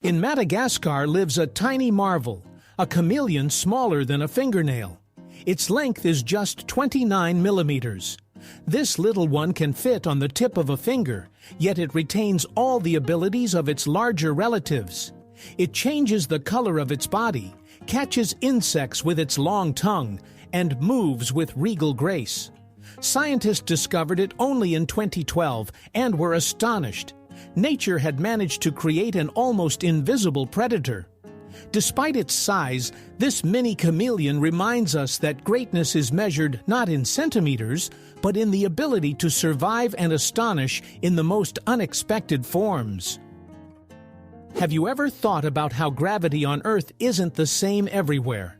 In Madagascar lives a tiny marvel, a chameleon smaller than a fingernail. Its length is just 29 millimeters. This little one can fit on the tip of a finger, yet it retains all the abilities of its larger relatives. It changes the color of its body, catches insects with its long tongue, and moves with regal grace. Scientists discovered it only in 2012 and were astonished. Nature had managed to create an almost invisible predator. Despite its size, this mini chameleon reminds us that greatness is measured not in centimeters, but in the ability to survive and astonish in the most unexpected forms. Have you ever thought about how gravity on Earth isn't the same everywhere?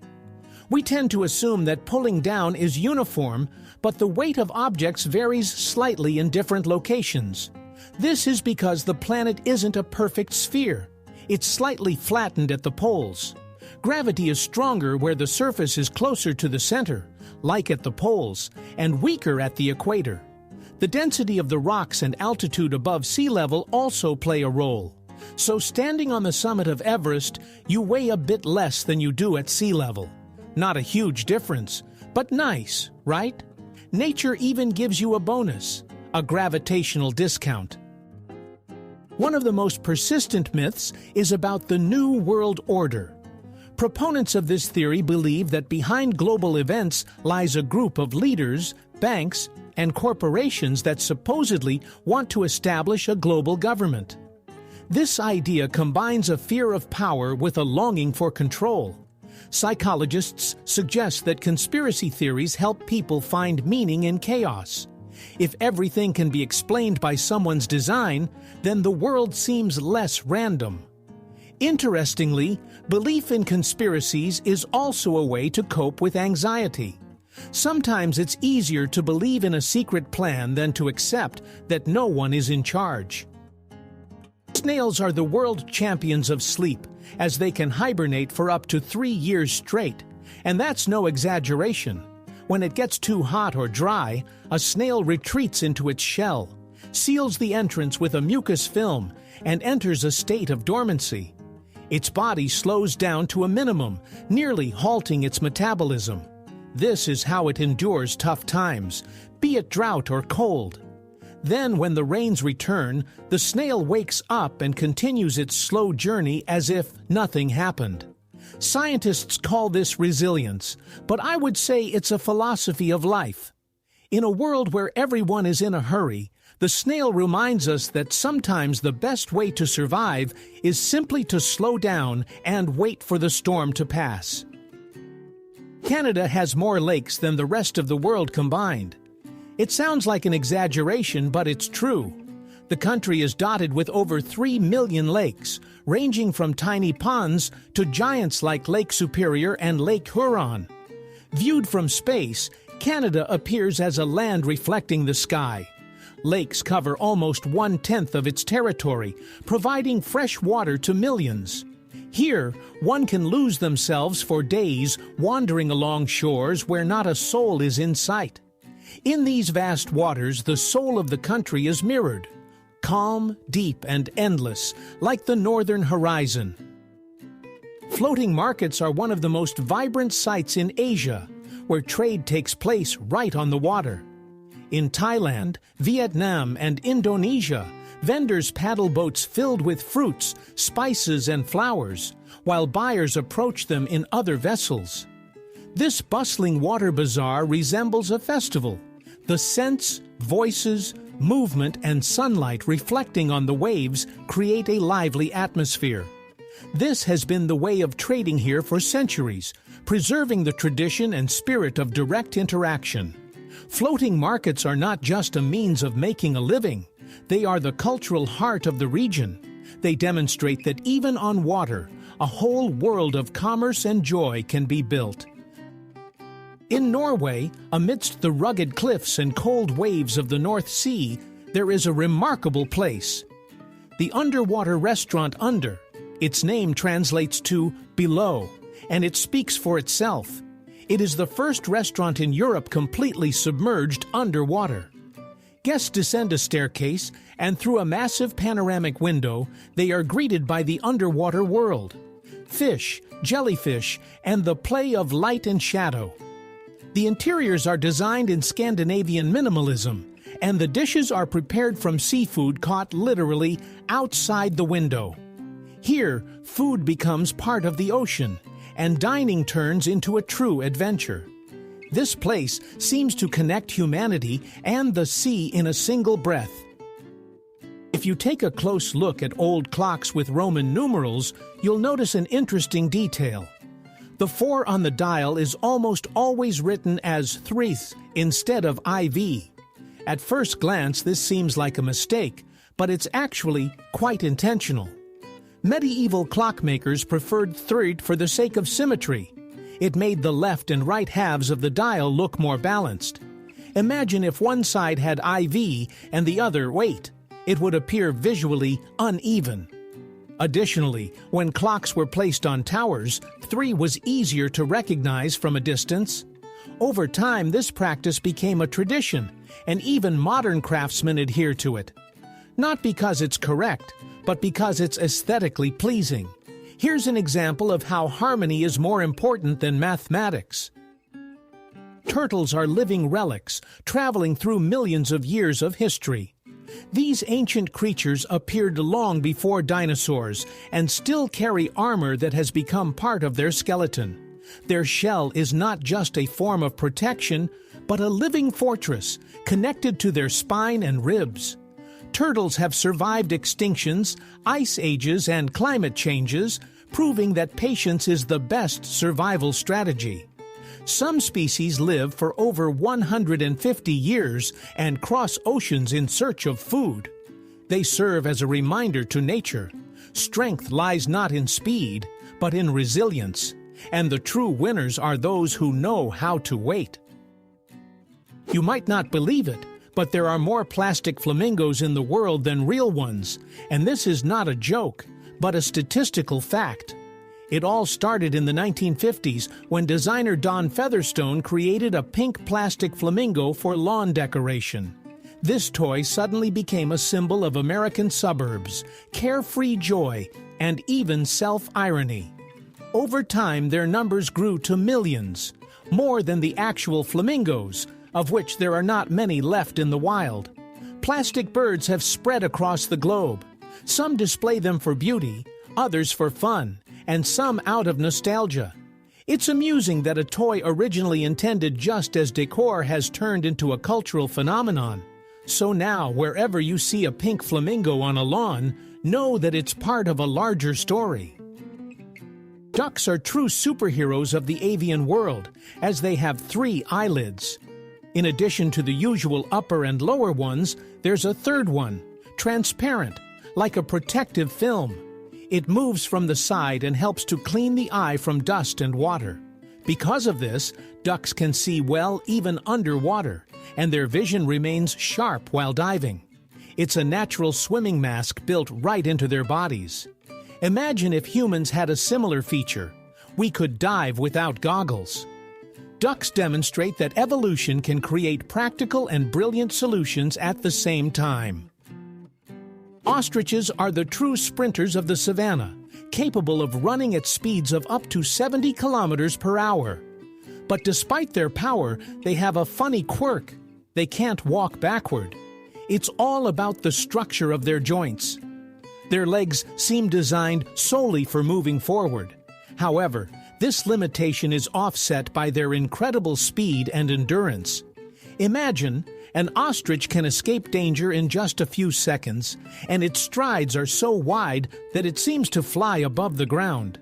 We tend to assume that pulling down is uniform, but the weight of objects varies slightly in different locations. This is because the planet isn't a perfect sphere. It's slightly flattened at the poles. Gravity is stronger where the surface is closer to the center, like at the poles, and weaker at the equator. The density of the rocks and altitude above sea level also play a role. So standing on the summit of Everest, you weigh a bit less than you do at sea level. Not a huge difference, but nice, right? Nature even gives you a bonus, a gravitational discount. One of the most persistent myths is about the New World Order. Proponents of this theory believe that behind global events lies a group of leaders, banks, and corporations that supposedly want to establish a global government. This idea combines a fear of power with a longing for control. Psychologists suggest that conspiracy theories help people find meaning in chaos. If everything can be explained by someone's design, then the world seems less random. Interestingly, belief in conspiracies is also a way to cope with anxiety. Sometimes it's easier to believe in a secret plan than to accept that no one is in charge. Snails are the world champions of sleep, as they can hibernate for up to 3 years straight. And that's no exaggeration. When it gets too hot or dry, a snail retreats into its shell, seals the entrance with a mucus film, and enters a state of dormancy. Its body slows down to a minimum, nearly halting its metabolism. This is how it endures tough times, be it drought or cold. Then, when the rains return, the snail wakes up and continues its slow journey as if nothing happened. Scientists call this resilience, but I would say it's a philosophy of life. In a world where everyone is in a hurry, the snail reminds us that sometimes the best way to survive is simply to slow down and wait for the storm to pass. Canada has more lakes than the rest of the world combined. It sounds like an exaggeration, but it's true. The country is dotted with over 3 million lakes, ranging from tiny ponds to giants like Lake Superior and Lake Huron. Viewed from space, Canada appears as a land reflecting the sky. Lakes cover almost 1/10 of its territory, providing fresh water to millions. Here, one can lose themselves for days wandering along shores where not a soul is in sight. In these vast waters, the soul of the country is mirrored. Calm, deep, and endless, like the northern horizon. Floating markets are one of the most vibrant sights in Asia, where trade takes place right on the water. In Thailand, Vietnam, and Indonesia, vendors paddle boats filled with fruits, spices, and flowers, while buyers approach them in other vessels. This bustling water bazaar resembles a festival. The scents, voices, movement, and sunlight reflecting on the waves create a lively atmosphere. This has been the way of trading here for centuries, preserving the tradition and spirit of direct interaction. Floating markets are not just a means of making a living. They are the cultural heart of the region. They demonstrate that even on water, a whole world of commerce and joy can be built. In Norway, amidst the rugged cliffs and cold waves of the North Sea, there is a remarkable place. The underwater restaurant Under. Its name translates to below, and it speaks for itself. It is the first restaurant in Europe completely submerged underwater. Guests descend a staircase, and through a massive panoramic window, they are greeted by the underwater world. Fish, jellyfish, and the play of light and shadow. The interiors are designed in Scandinavian minimalism, and the dishes are prepared from seafood caught literally outside the window. Here, food becomes part of the ocean, and dining turns into a true adventure. This place seems to connect humanity and the sea in a single breath. If you take a close look at old clocks with Roman numerals, you'll notice an interesting detail. The 4 on the dial is almost always written as 3 instead of IV. At first glance, this seems like a mistake, but it's actually quite intentional. Medieval clockmakers preferred 3 for the sake of symmetry. It made the left and right halves of the dial look more balanced. Imagine if one side had IV and the other weight. It would appear visually uneven. Additionally, when clocks were placed on towers, 3 was easier to recognize from a distance. Over time, this practice became a tradition, and even modern craftsmen adhere to it. Not because it's correct, but because it's aesthetically pleasing. Here's an example of how harmony is more important than mathematics. Turtles are living relics, traveling through millions of years of history. These ancient creatures appeared long before dinosaurs and still carry armor that has become part of their skeleton. Their shell is not just a form of protection, but a living fortress connected to their spine and ribs. Turtles have survived extinctions, ice ages, and climate changes, proving that patience is the best survival strategy. Some species live for over 150 years and cross oceans in search of food. They serve as a reminder to nature. Strength lies not in speed, but in resilience, and the true winners are those who know how to wait. You might not believe it, but there are more plastic flamingos in the world than real ones, and this is not a joke, but a statistical fact. It all started in the 1950s when designer Don Featherstone created a pink plastic flamingo for lawn decoration. This toy suddenly became a symbol of American suburbs, carefree joy, and even self-irony. Over time, their numbers grew to millions, more than the actual flamingos, of which there are not many left in the wild. Plastic birds have spread across the globe. Some display them for beauty, others for fun, and some out of nostalgia. It's amusing that a toy originally intended just as decor has turned into a cultural phenomenon. So now, wherever you see a pink flamingo on a lawn, know that it's part of a larger story. Ducks are true superheroes of the avian world, as they have 3 eyelids. In addition to the usual upper and lower ones, there's a third one, transparent, like a protective film. It moves from the side and helps to clean the eye from dust and water. Because of this, ducks can see well even underwater, and their vision remains sharp while diving. It's a natural swimming mask built right into their bodies. Imagine if humans had a similar feature. We could dive without goggles. Ducks demonstrate that evolution can create practical and brilliant solutions at the same time. Ostriches are the true sprinters of the savannah, capable of running at speeds of up to 70 kilometers per hour. But despite their power, they have a funny quirk. They can't walk backward. It's all about the structure of their joints. Their legs seem designed solely for moving forward. However, this limitation is offset by their incredible speed and endurance. Imagine, an ostrich can escape danger in just a few seconds, and its strides are so wide that it seems to fly above the ground.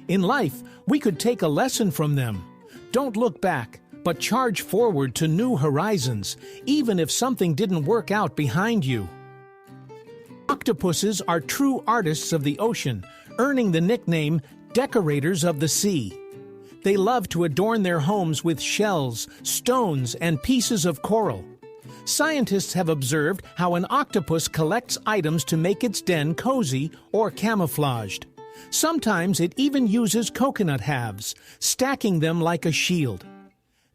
In life, we could take a lesson from them. Don't look back, but charge forward to new horizons, even if something didn't work out behind you. Octopuses are true artists of the ocean, earning the nickname decorators of the sea. They love to adorn their homes with shells, stones, and pieces of coral. Scientists have observed how an octopus collects items to make its den cozy or camouflaged. Sometimes it even uses coconut halves, stacking them like a shield.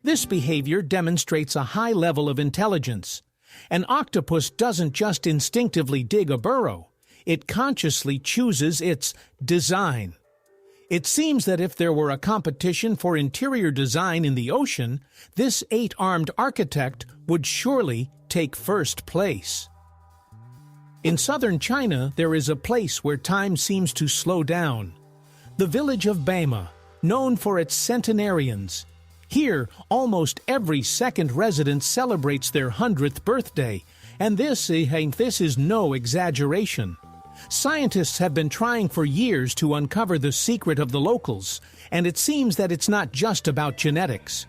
This behavior demonstrates a high level of intelligence. An octopus doesn't just instinctively dig a burrow, it consciously chooses its design. It seems that if there were a competition for interior design in the ocean, this 8-armed architect would surely take first place. In southern China, there is a place where time seems to slow down. The village of Bama, known for its centenarians. Here, almost every second resident celebrates their 100th birthday, and this is no exaggeration. Scientists have been trying for years to uncover the secret of the locals, and it seems that it's not just about genetics.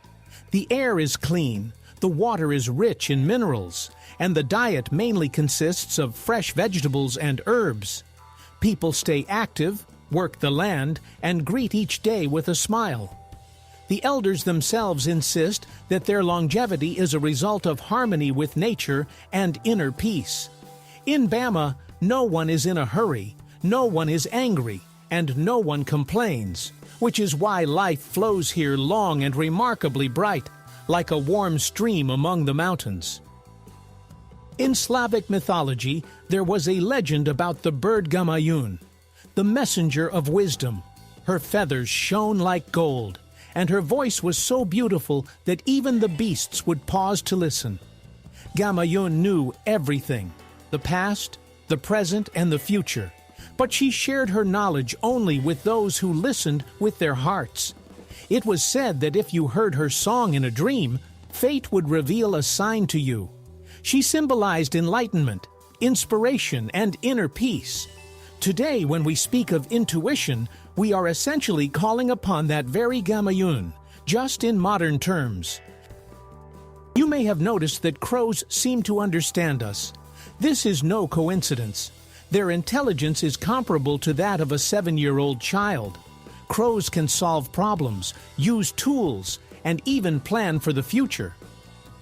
The air is clean, the water is rich in minerals, and the diet mainly consists of fresh vegetables and herbs. People stay active, work the land, and greet each day with a smile. The elders themselves insist that their longevity is a result of harmony with nature and inner peace. In Bama, no one is in a hurry, no one is angry, and no one complains, which is why life flows here long and remarkably bright, like a warm stream among the mountains. In Slavic mythology, there was a legend about the bird Gamayun, the messenger of wisdom. Her feathers shone like gold, and her voice was so beautiful that even the beasts would pause to listen. Gamayun knew everything, the past, the present, and the future, but she shared her knowledge only with those who listened with their hearts. It was said that if you heard her song in a dream, fate would reveal a sign to you. She symbolized enlightenment, inspiration, and inner peace. Today, when we speak of intuition, we are essentially calling upon that very Gamayun, just in modern terms. You may have noticed that crows seem to understand us. This is no coincidence. Their intelligence is comparable to that of a 7-year-old child. Crows can solve problems, use tools, and even plan for the future.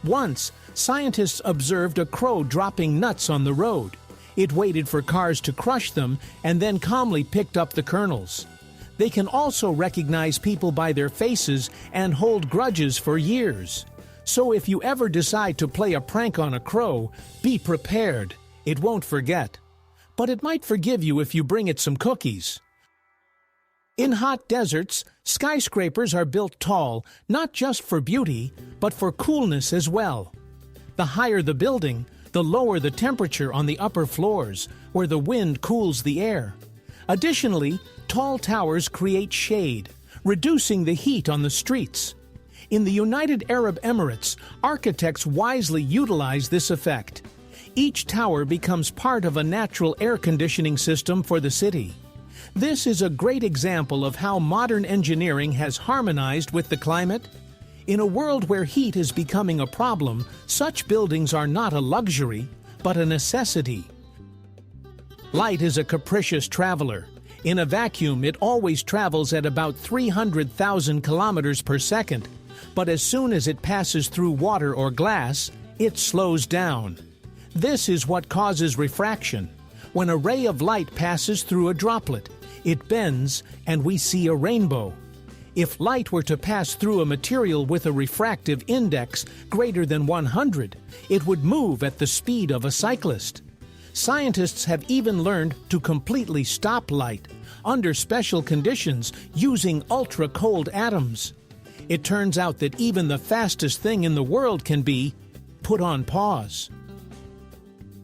Once, scientists observed a crow dropping nuts on the road. It waited for cars to crush them and then calmly picked up the kernels. They can also recognize people by their faces and hold grudges for years. So if you ever decide to play a prank on a crow, be prepared. It won't forget. But it might forgive you if you bring it some cookies. In hot deserts, skyscrapers are built tall, not just for beauty, but for coolness as well. The higher the building, the lower the temperature on the upper floors, where the wind cools the air. Additionally, tall towers create shade, reducing the heat on the streets. In the United Arab Emirates, architects wisely utilize this effect. Each tower becomes part of a natural air conditioning system for the city. This is a great example of how modern engineering has harmonized with the climate. In a world where heat is becoming a problem, such buildings are not a luxury, but a necessity. Light is a capricious traveler. In a vacuum, it always travels at about 300,000 kilometers per second, but as soon as it passes through water or glass, it slows down. This is what causes refraction. When a ray of light passes through a droplet, it bends and we see a rainbow. If light were to pass through a material with a refractive index greater than 100, it would move at the speed of a cyclist. Scientists have even learned to completely stop light, under special conditions, using ultra-cold atoms. It turns out that even the fastest thing in the world can be put on pause.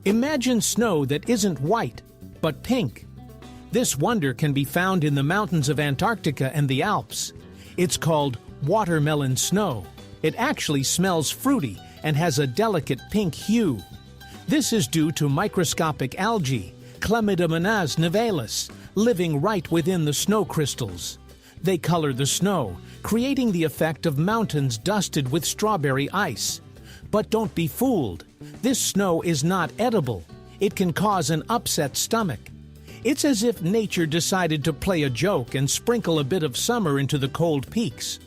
Imagine snow that isn't white, but pink. This wonder can be found in the mountains of Antarctica and the Alps. It's called watermelon snow. It actually smells fruity and has a delicate pink hue. This is due to microscopic algae, Chlamydomonas nivalis, living right within the snow crystals. They color the snow, creating the effect of mountains dusted with strawberry ice. But don't be fooled. This snow is not edible. It can cause an upset stomach. It's as if nature decided to play a joke and sprinkle a bit of summer into the cold peaks.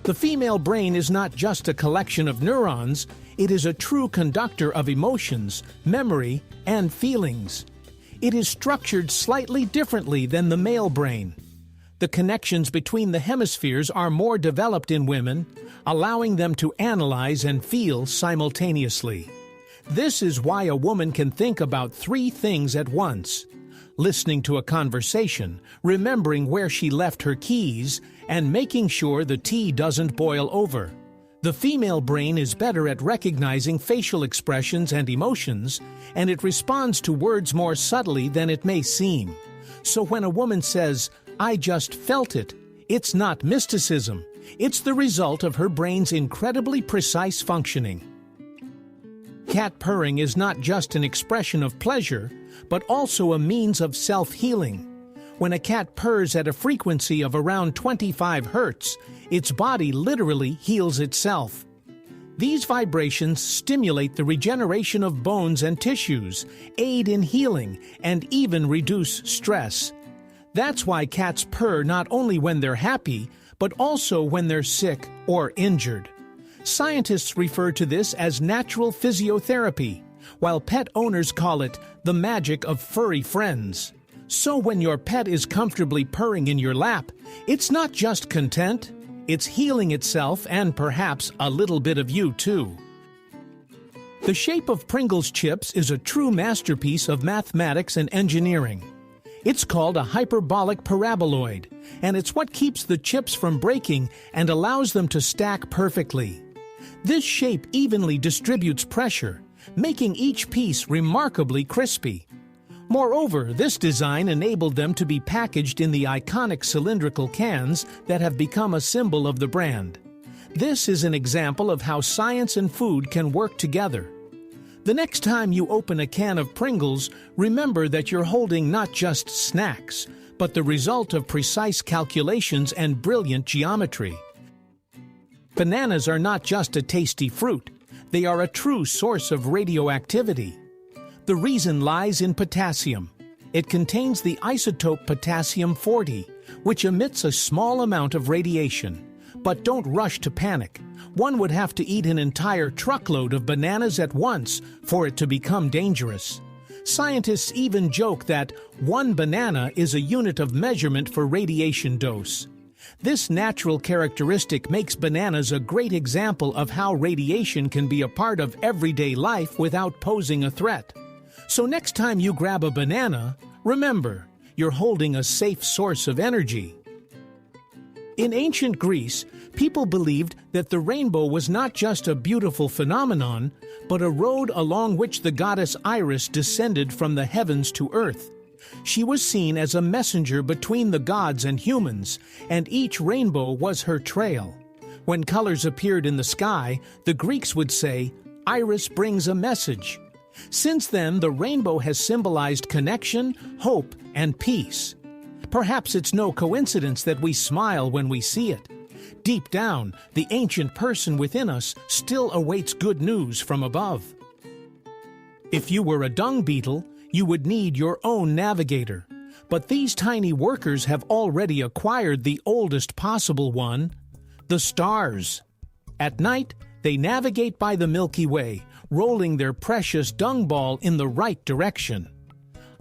The female brain is not just a collection of neurons, it is a true conductor of emotions, memory, and feelings. It is structured slightly differently than the male brain. The connections between the hemispheres are more developed in women, allowing them to analyze and feel simultaneously. This is why a woman can think about 3 things at once: listening to a conversation, remembering where she left her keys, and making sure the tea doesn't boil over. The female brain is better at recognizing facial expressions and emotions, and it responds to words more subtly than it may seem. So when a woman says, "I just felt it," it's not mysticism. It's the result of her brain's incredibly precise functioning. Cat purring is not just an expression of pleasure, but also a means of self-healing. When a cat purrs at a frequency of around 25 Hz, its body literally heals itself. These vibrations stimulate the regeneration of bones and tissues, aid in healing, and even reduce stress. That's why cats purr not only when they're happy, but also when they're sick or injured. Scientists refer to this as natural physiotherapy, while pet owners call it the magic of furry friends. So when your pet is comfortably purring in your lap, it's not just content, it's healing itself and perhaps a little bit of you too. The shape of Pringles chips is a true masterpiece of mathematics and engineering. It's called a hyperbolic paraboloid, and it's what keeps the chips from breaking and allows them to stack perfectly. This shape evenly distributes pressure, making each piece remarkably crispy. Moreover, this design enabled them to be packaged in the iconic cylindrical cans that have become a symbol of the brand. This is an example of how science and food can work together. The next time you open a can of Pringles, remember that you're holding not just snacks, but the result of precise calculations and brilliant geometry. Bananas are not just a tasty fruit, they are a true source of radioactivity. The reason lies in potassium. It contains the isotope potassium-40, which emits a small amount of radiation. But don't rush to panic. One would have to eat an entire truckload of bananas at once for it to become dangerous. Scientists even joke that 1 banana is a unit of measurement for radiation dose. This natural characteristic makes bananas a great example of how radiation can be a part of everyday life without posing a threat. So next time you grab a banana, remember, you're holding a safe source of energy. In ancient Greece, people believed that the rainbow was not just a beautiful phenomenon, but a road along which the goddess Iris descended from the heavens to earth. She was seen as a messenger between the gods and humans, and each rainbow was her trail. When colors appeared in the sky, the Greeks would say, "Iris brings a message." Since then, the rainbow has symbolized connection, hope, and peace. Perhaps it's no coincidence that we smile when we see it. Deep down, the ancient person within us still awaits good news from above. If you were a dung beetle, you would need your own navigator. But these tiny workers have already acquired the oldest possible one, the stars. At night, they navigate by the Milky Way, rolling their precious dung ball in the right direction.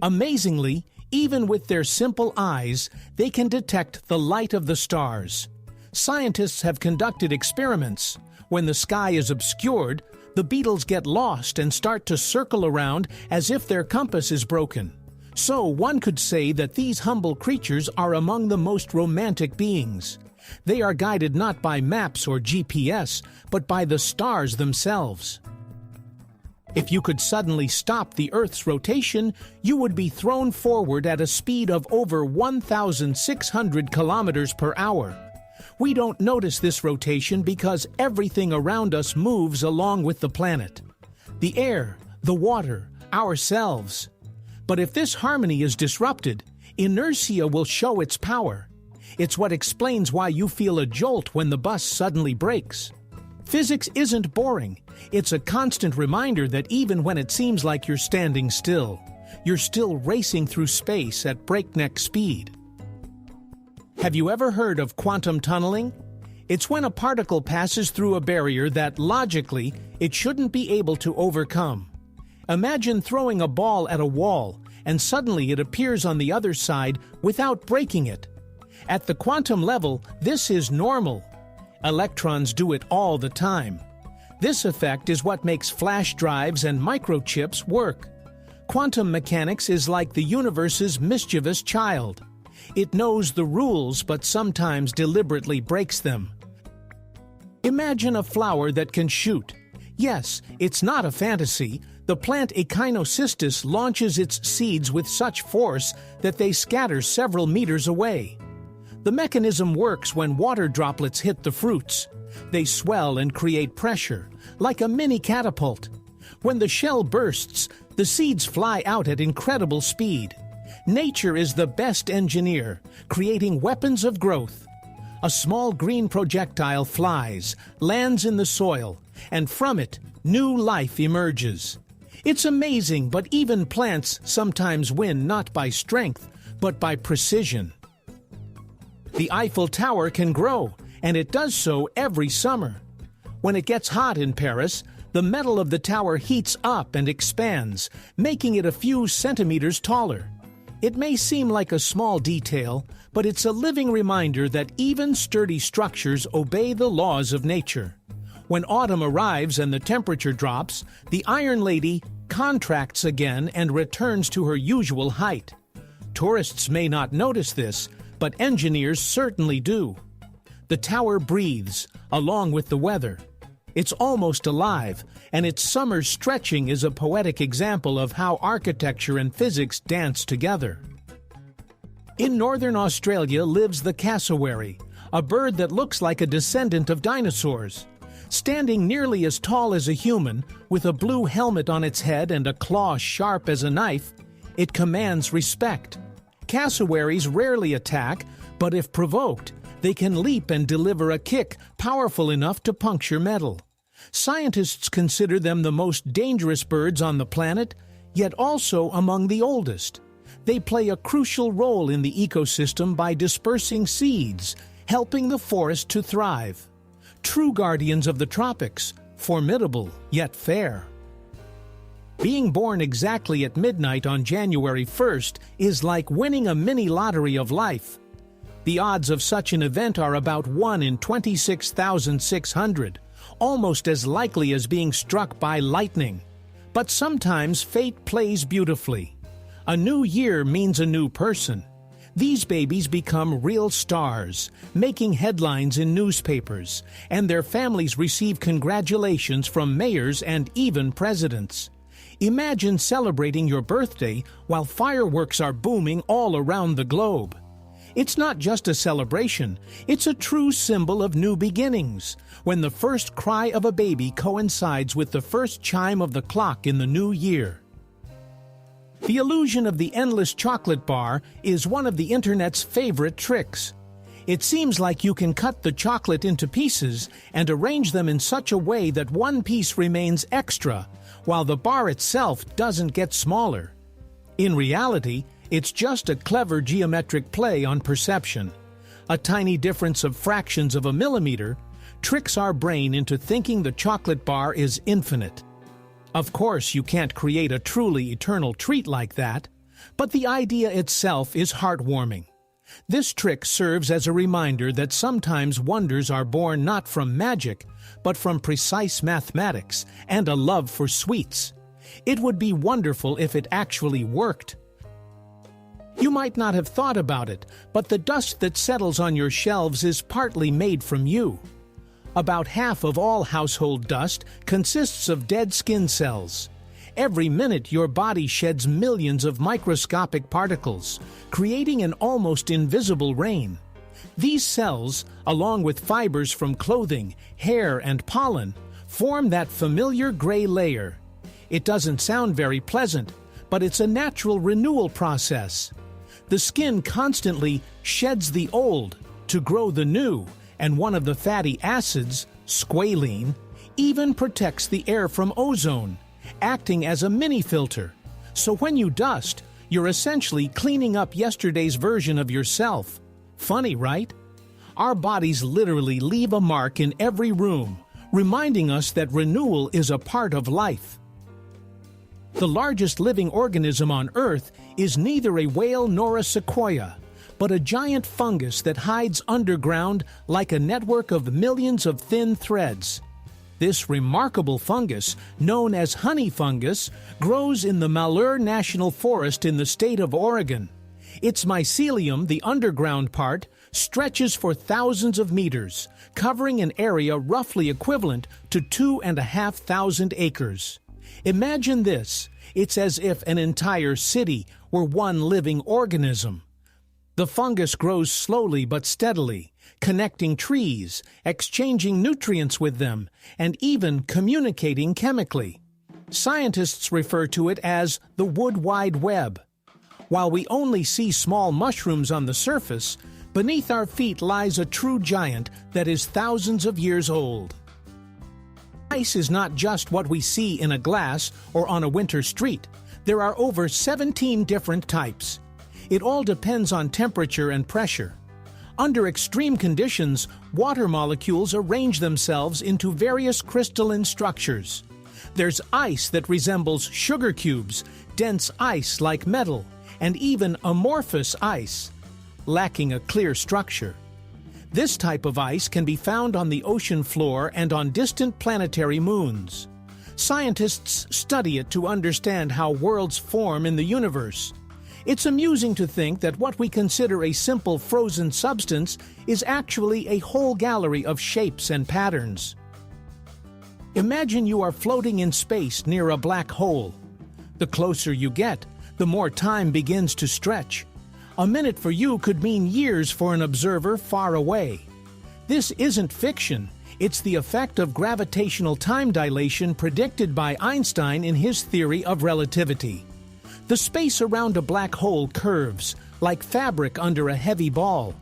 Amazingly, even with their simple eyes, they can detect the light of the stars. Scientists have conducted experiments. When the sky is obscured, the beetles get lost and start to circle around as if their compass is broken. So one could say that these humble creatures are among the most romantic beings. They are guided not by maps or GPS, but by the stars themselves. If you could suddenly stop the Earth's rotation, you would be thrown forward at a speed of over 1,600 kilometers per hour. We don't notice this rotation because everything around us moves along with the planet. The air, the water, ourselves. But if this harmony is disrupted, inertia will show its power. It's what explains why you feel a jolt when the bus suddenly brakes. Physics isn't boring. It's a constant reminder that even when it seems like you're standing still, you're still racing through space at breakneck speed. Have you ever heard of quantum tunneling? It's when a particle passes through a barrier that, logically, it shouldn't be able to overcome. Imagine throwing a ball at a wall, and suddenly it appears on the other side without breaking it. At the quantum level, this is normal. Electrons do it all the time. This effect is what makes flash drives and microchips work. Quantum mechanics is like the universe's mischievous child. It knows the rules but sometimes deliberately breaks them. Imagine a flower that can shoot. Yes, it's not a fantasy. The plant Echinocystis launches its seeds with such force that they scatter several meters away. The mechanism works when water droplets hit the fruits. They swell and create pressure, like a mini catapult. When the shell bursts, the seeds fly out at incredible speed. Nature is the best engineer, creating weapons of growth. A small green projectile flies, lands in the soil, and from it, new life emerges. It's amazing, but even plants sometimes win not by strength, but by precision. The Eiffel Tower can grow, and it does so every summer. When it gets hot in Paris, the metal of the tower heats up and expands, making it a few centimeters taller. It may seem like a small detail, but it's a living reminder that even sturdy structures obey the laws of nature. When autumn arrives and the temperature drops, the Iron Lady contracts again and returns to her usual height. Tourists may not notice this, but engineers certainly do. The tower breathes, along with the weather. It's almost alive, and its summer stretching is a poetic example of how architecture and physics dance together. In northern Australia lives the cassowary, a bird that looks like a descendant of dinosaurs. Standing nearly as tall as a human, with a blue helmet on its head and a claw sharp as a knife, it commands respect. Cassowaries rarely attack, but if provoked, they can leap and deliver a kick powerful enough to puncture metal. Scientists consider them the most dangerous birds on the planet, yet also among the oldest. They play a crucial role in the ecosystem by dispersing seeds, helping the forest to thrive. True guardians of the tropics, formidable yet fair. Being born exactly at midnight on January 1st is like winning a mini lottery of life. The odds of such an event are about 1 in 26,600, almost as likely as being struck by lightning. But sometimes fate plays beautifully. A new year means a new person. These babies become real stars, making headlines in newspapers, and their families receive congratulations from mayors and even presidents. Imagine celebrating your birthday while fireworks are booming all around the globe. It's not just a celebration, it's a true symbol of new beginnings, when the first cry of a baby coincides with the first chime of the clock in the new year. The illusion of the endless chocolate bar is one of the internet's favorite tricks. It seems like you can cut the chocolate into pieces and arrange them in such a way that one piece remains extra, while the bar itself doesn't get smaller. In reality, it's just a clever geometric play on perception. A tiny difference of fractions of a millimeter tricks our brain into thinking the chocolate bar is infinite. Of course, you can't create a truly eternal treat like that, but the idea itself is heartwarming. This trick serves as a reminder that sometimes wonders are born not from magic, but from precise mathematics and a love for sweets. It would be wonderful if it actually worked. You might not have thought about it, but the dust that settles on your shelves is partly made from you. About half of all household dust consists of dead skin cells. Every minute your body sheds millions of microscopic particles, creating an almost invisible rain. These cells, along with fibers from clothing, hair, and pollen, form that familiar gray layer. It doesn't sound very pleasant, but it's a natural renewal process. The skin constantly sheds the old to grow the new, and one of the fatty acids, squalene, even protects the air from ozone, acting as a mini filter. So when you dust, you're essentially cleaning up yesterday's version of yourself. Funny, right? Our bodies literally leave a mark in every room, reminding us that renewal is a part of life. The largest living organism on Earth is neither a whale nor a sequoia, but a giant fungus that hides underground like a network of millions of thin threads. This remarkable fungus, known as honey fungus, grows in the Malheur National Forest in the state of Oregon. Its mycelium, the underground part, stretches for thousands of meters, covering an area roughly equivalent to 2,500 acres. Imagine this. It's as if an entire city were one living organism. The fungus grows slowly but steadily, connecting trees, exchanging nutrients with them, and even communicating chemically. Scientists refer to it as the wood wide web. While we only see small mushrooms on the surface, beneath our feet lies a true giant that is thousands of years old. Ice is not just what we see in a glass or on a winter street. There are over 17 different types. It all depends on temperature and pressure. Under extreme conditions, water molecules arrange themselves into various crystalline structures. There's ice that resembles sugar cubes, dense ice like metal, and even amorphous ice, lacking a clear structure. This type of ice can be found on the ocean floor and on distant planetary moons. Scientists study it to understand how worlds form in the universe. It's amusing to think that what we consider a simple frozen substance is actually a whole gallery of shapes and patterns. Imagine you are floating in space near a black hole. The closer you get, the more time begins to stretch. A minute for you could mean years for an observer far away. This isn't fiction. It's the effect of gravitational time dilation predicted by Einstein in his theory of relativity. The space around a black hole curves, like fabric under a heavy ball.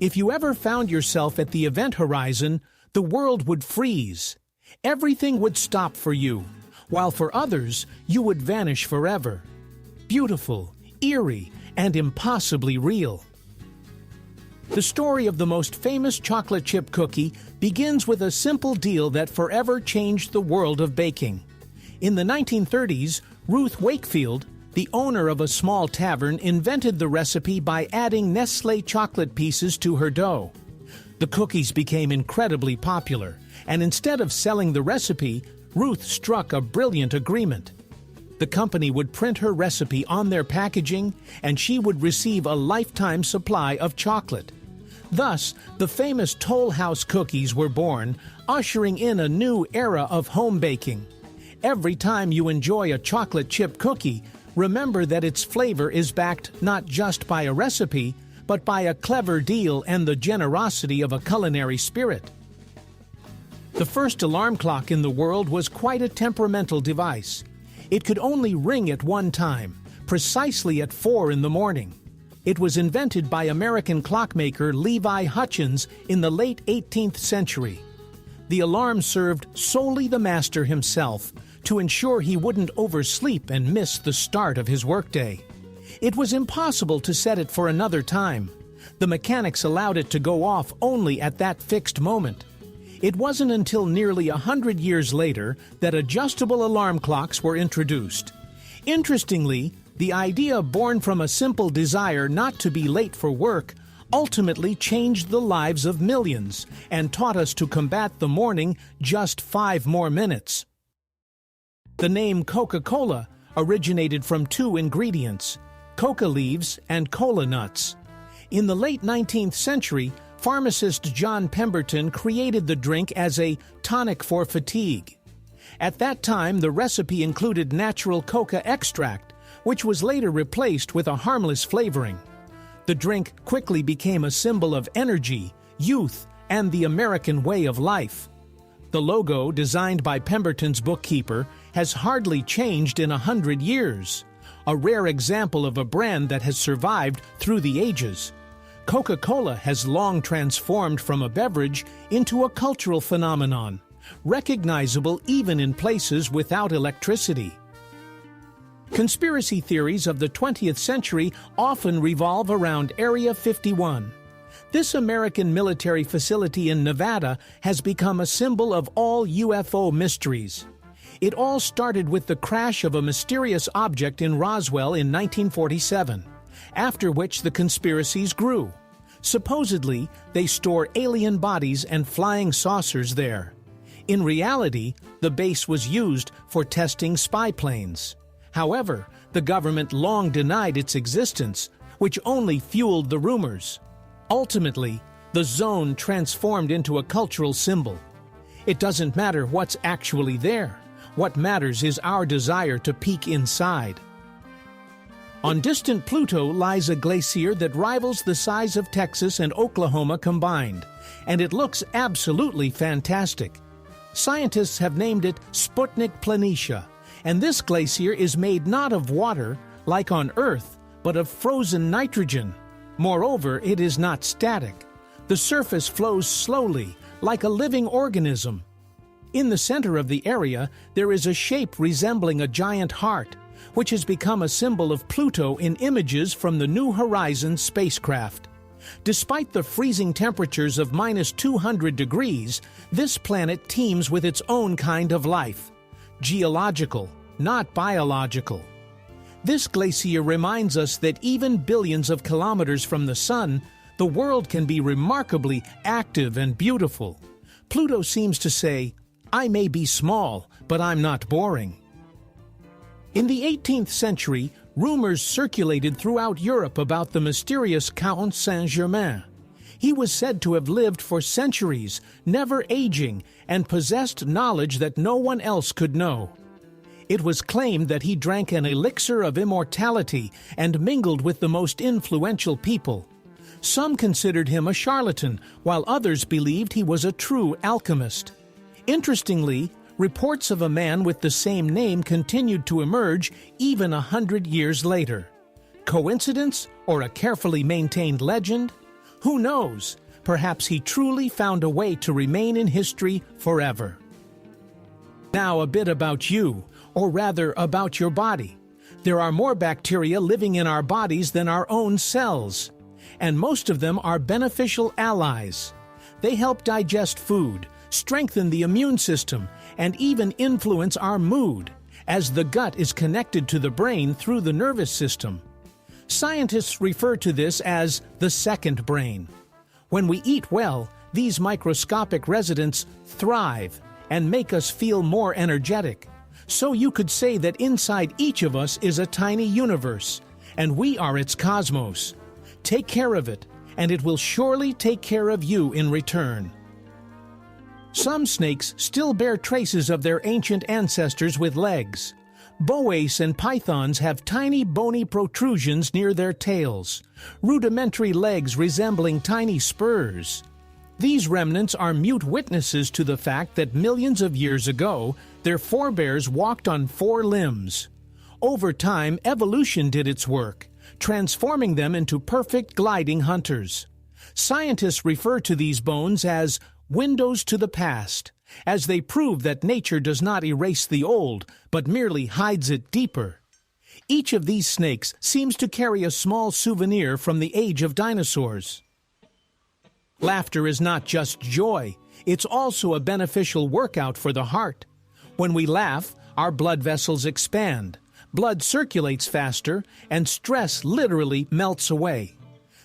If you ever found yourself at the event horizon, the world would freeze. Everything would stop for you, while for others, you would vanish forever. Beautiful, eerie, and impossibly real. The story of the most famous chocolate chip cookie begins with a simple deal that forever changed the world of baking. In the 1930s, Ruth Wakefield, the owner of a small tavern, invented the recipe by adding Nestlé chocolate pieces to her dough. The cookies became incredibly popular, and instead of selling the recipe, Ruth struck a brilliant agreement. The company would print her recipe on their packaging, and she would receive a lifetime supply of chocolate. Thus, the famous Toll House cookies were born, ushering in a new era of home baking. Every time you enjoy a chocolate chip cookie, remember that its flavor is backed not just by a recipe, but by a clever deal and the generosity of a culinary spirit. The first alarm clock in the world was quite a temperamental device. It could only ring at one time, precisely at 4 in the morning. It was invented by American clockmaker Levi Hutchins in the late 18th century. The alarm served solely the master himself to ensure he wouldn't oversleep and miss the start of his workday. It was impossible to set it for another time. The mechanics allowed it to go off only at that fixed moment. It wasn't until nearly 100 years later that adjustable alarm clocks were introduced. Interestingly, the idea born from a simple desire not to be late for work ultimately changed the lives of millions and taught us to combat the morning just 5 more minutes. The name Coca-Cola originated from 2 ingredients, coca leaves and cola nuts. In the late 19th century, pharmacist John Pemberton created the drink as a tonic for fatigue. At that time, the recipe included natural coca extract, which was later replaced with a harmless flavoring. The drink quickly became a symbol of energy, youth, and the American way of life. The logo, designed by Pemberton's bookkeeper, has hardly changed in 100 years, a rare example of a brand that has survived through the ages. Coca-Cola has long transformed from a beverage into a cultural phenomenon, recognizable even in places without electricity. Conspiracy theories of the 20th century often revolve around Area 51. This American military facility in Nevada has become a symbol of all UFO mysteries. It all started with the crash of a mysterious object in Roswell in 1947, after which the conspiracies grew. Supposedly, they store alien bodies and flying saucers there. In reality, the base was used for testing spy planes. However, the government long denied its existence, which only fueled the rumors. Ultimately, the zone transformed into a cultural symbol. It doesn't matter what's actually there. What matters is our desire to peek inside. On distant Pluto lies a glacier that rivals the size of Texas and Oklahoma combined, and it looks absolutely fantastic. Scientists have named it Sputnik Planitia, and this glacier is made not of water, like on Earth, but of frozen nitrogen. Moreover, it is not static. The surface flows slowly, like a living organism. In the center of the area, there is a shape resembling a giant heart, which has become a symbol of Pluto in images from the New Horizons spacecraft. Despite the freezing temperatures of -200 degrees, this planet teems with its own kind of life. Geological, not biological. This glacier reminds us that even billions of kilometers from the Sun, the world can be remarkably active and beautiful. Pluto seems to say, "I may be small, but I'm not boring." In the 18th century, rumors circulated throughout Europe about the mysterious Count Saint-Germain. He was said to have lived for centuries, never aging, and possessed knowledge that no one else could know. It was claimed that he drank an elixir of immortality and mingled with the most influential people. Some considered him a charlatan, while others believed he was a true alchemist. Interestingly, reports of a man with the same name continued to emerge even 100 years later. Coincidence or a carefully maintained legend? Who knows? Perhaps he truly found a way to remain in history forever. Now a bit about you, or rather about your body. There are more bacteria living in our bodies than our own cells, and most of them are beneficial allies. They help digest food, strengthen the immune system, and even influence our mood, as the gut is connected to the brain through the nervous system. Scientists refer to this as the second brain. When we eat well, these microscopic residents thrive and make us feel more energetic. So you could say that inside each of us is a tiny universe, and we are its cosmos. Take care of it, and it will surely take care of you in return. Some snakes still bear traces of their ancient ancestors with legs. Boas and pythons have tiny bony protrusions near their tails, rudimentary legs resembling tiny spurs. These remnants are mute witnesses to the fact that millions of years ago, their forebears walked on 4 limbs. Over time, evolution did its work, transforming them into perfect gliding hunters. Scientists refer to these bones as windows to the past, as they prove that nature does not erase the old, but merely hides it deeper. Each of these snakes seems to carry a small souvenir from the age of dinosaurs. Laughter is not just joy, it's also a beneficial workout for the heart. When we laugh, our blood vessels expand, blood circulates faster, and stress literally melts away.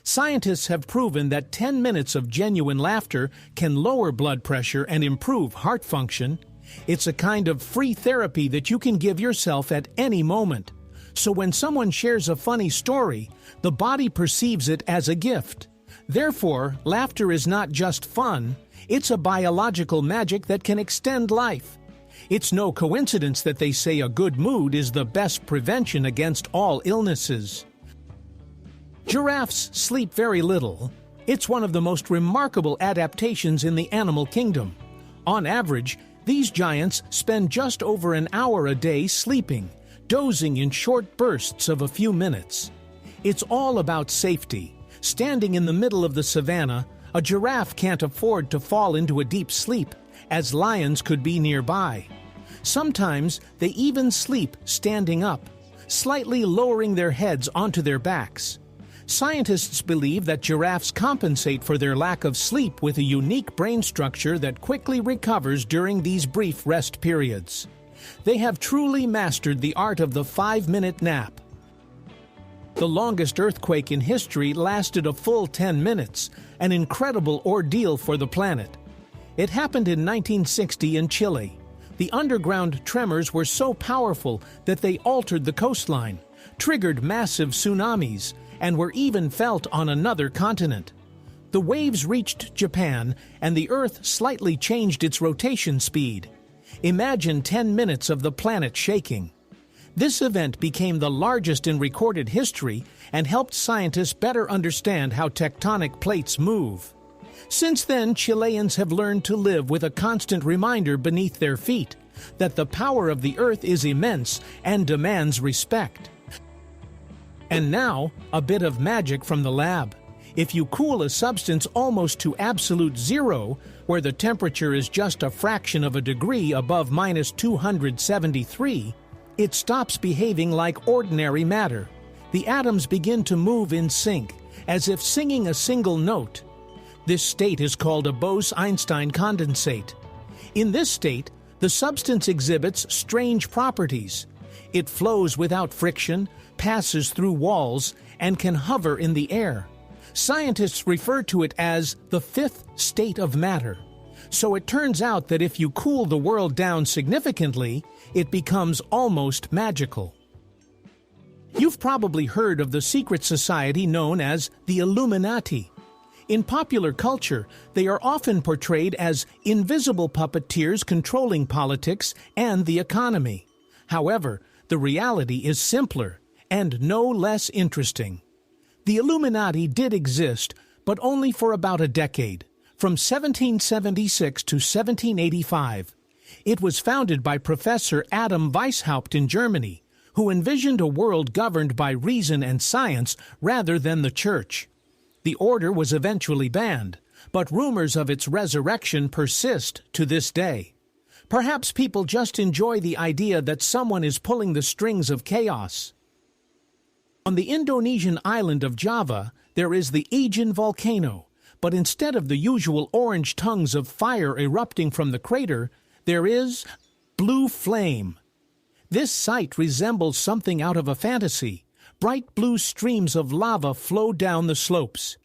Scientists have proven that 10 minutes of genuine laughter can lower blood pressure and improve heart function. It's a kind of free therapy that you can give yourself at any moment. So when someone shares a funny story, the body perceives it as a gift. Therefore, laughter is not just fun, it's a biological magic that can extend life. It's no coincidence that they say a good mood is the best prevention against all illnesses. Giraffes sleep very little. It's one of the most remarkable adaptations in the animal kingdom. On average, these giants spend just over an hour a day sleeping, dozing in short bursts of a few minutes. It's all about safety. Standing in the middle of the savannah, a giraffe can't afford to fall into a deep sleep, as lions could be nearby. Sometimes they even sleep standing up, slightly lowering their heads onto their backs. Scientists believe that giraffes compensate for their lack of sleep with a unique brain structure that quickly recovers during these brief rest periods. They have truly mastered the art of the 5-minute nap. The longest earthquake in history lasted a full 10 minutes, an incredible ordeal for the planet. It happened in 1960 in Chile. The underground tremors were so powerful that they altered the coastline, triggered massive tsunamis, and were even felt on another continent. The waves reached Japan, and the Earth slightly changed its rotation speed. Imagine 10 minutes of the planet shaking. This event became the largest in recorded history and helped scientists better understand how tectonic plates move. Since then, Chileans have learned to live with a constant reminder beneath their feet that the power of the Earth is immense and demands respect. And now, a bit of magic from the lab. If you cool a substance almost to absolute zero, where the temperature is just a fraction of a degree above minus 273, it stops behaving like ordinary matter. The atoms begin to move in sync, as if singing a single note. This state is called a Bose-Einstein condensate. In this state, the substance exhibits strange properties. It flows without friction, passes through walls, and can hover in the air. Scientists refer to it as the fifth state of matter. So it turns out that if you cool the world down significantly, it becomes almost magical. You've probably heard of the secret society known as the Illuminati. In popular culture, they are often portrayed as invisible puppeteers controlling politics and the economy. However, the reality is simpler and no less interesting. The Illuminati did exist, but only for about a decade, from 1776 to 1785. It was founded by Professor Adam Weishaupt in Germany, who envisioned a world governed by reason and science rather than the church. The order was eventually banned, but rumors of its resurrection persist to this day. Perhaps people just enjoy the idea that someone is pulling the strings of chaos. On the Indonesian island of Java, there is the Aegean volcano, but instead of the usual orange tongues of fire erupting from the crater, there is blue flame. This sight resembles something out of a fantasy. Bright blue streams of lava flow down the slopes.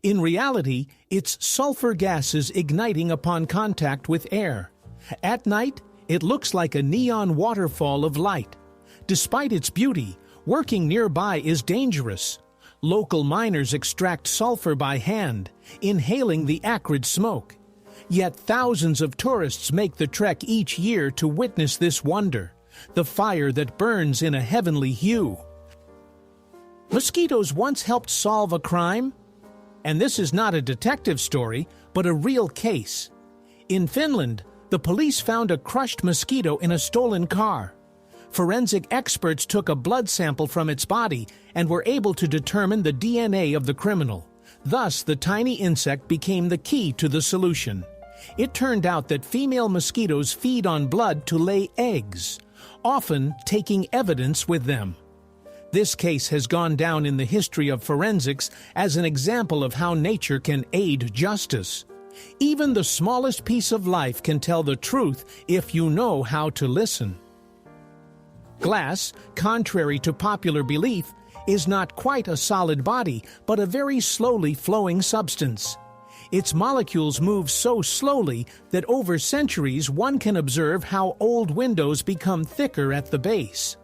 In reality, it's sulfur gases igniting upon contact with air. At night, it looks like a neon waterfall of light. Despite its beauty, working nearby is dangerous. Local miners extract sulfur by hand, inhaling the acrid smoke. Yet thousands of tourists make the trek each year to witness this wonder, the fire that burns in a heavenly hue. Mosquitoes once helped solve a crime? And this is not a detective story, but a real case. In Finland, the police found a crushed mosquito in a stolen car. Forensic experts took a blood sample from its body and were able to determine the DNA of the criminal. Thus, the tiny insect became the key to the solution. It turned out that female mosquitoes feed on blood to lay eggs, often taking evidence with them. This case has gone down in the history of forensics as an example of how nature can aid justice. Even the smallest piece of life can tell the truth if you know how to listen. Glass, contrary to popular belief, is not quite a solid body, but a very slowly flowing substance. Its molecules move so slowly that over centuries one can observe how old windows become thicker at the base.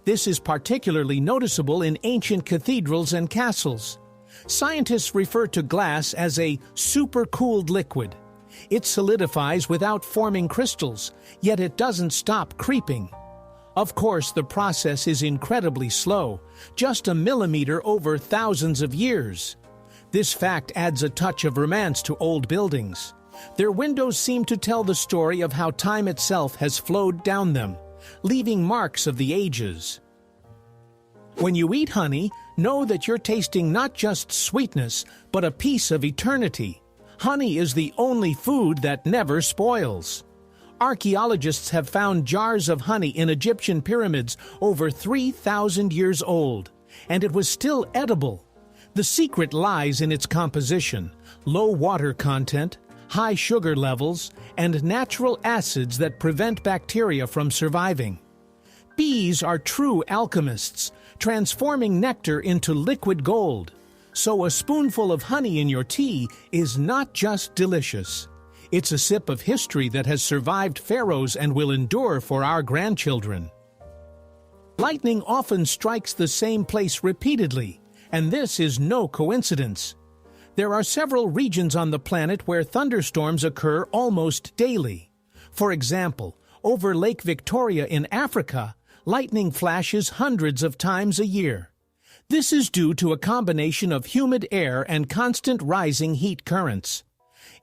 This is particularly noticeable in ancient cathedrals and castles. Scientists refer to glass as a supercooled liquid. It solidifies without forming crystals, yet it doesn't stop creeping. Of course, the process is incredibly slow, just a millimeter over thousands of years. This fact adds a touch of romance to old buildings. Their windows seem to tell the story of how time itself has flowed down them, leaving marks of the ages. When you eat honey, know that you're tasting not just sweetness, but a piece of eternity. Honey is the only food that never spoils. Archaeologists have found jars of honey in Egyptian pyramids over 3,000 years old, and it was still edible. The secret lies in its composition: low water content, high sugar levels, and natural acids that prevent bacteria from surviving. Bees are true alchemists, transforming nectar into liquid gold. So a spoonful of honey in your tea is not just delicious. It's a sip of history that has survived pharaohs and will endure for our grandchildren. Lightning often strikes the same place repeatedly, and this is no coincidence. There are several regions on the planet where thunderstorms occur almost daily. For example, over Lake Victoria in Africa, lightning flashes hundreds of times a year. This is due to a combination of humid air and constant rising heat currents.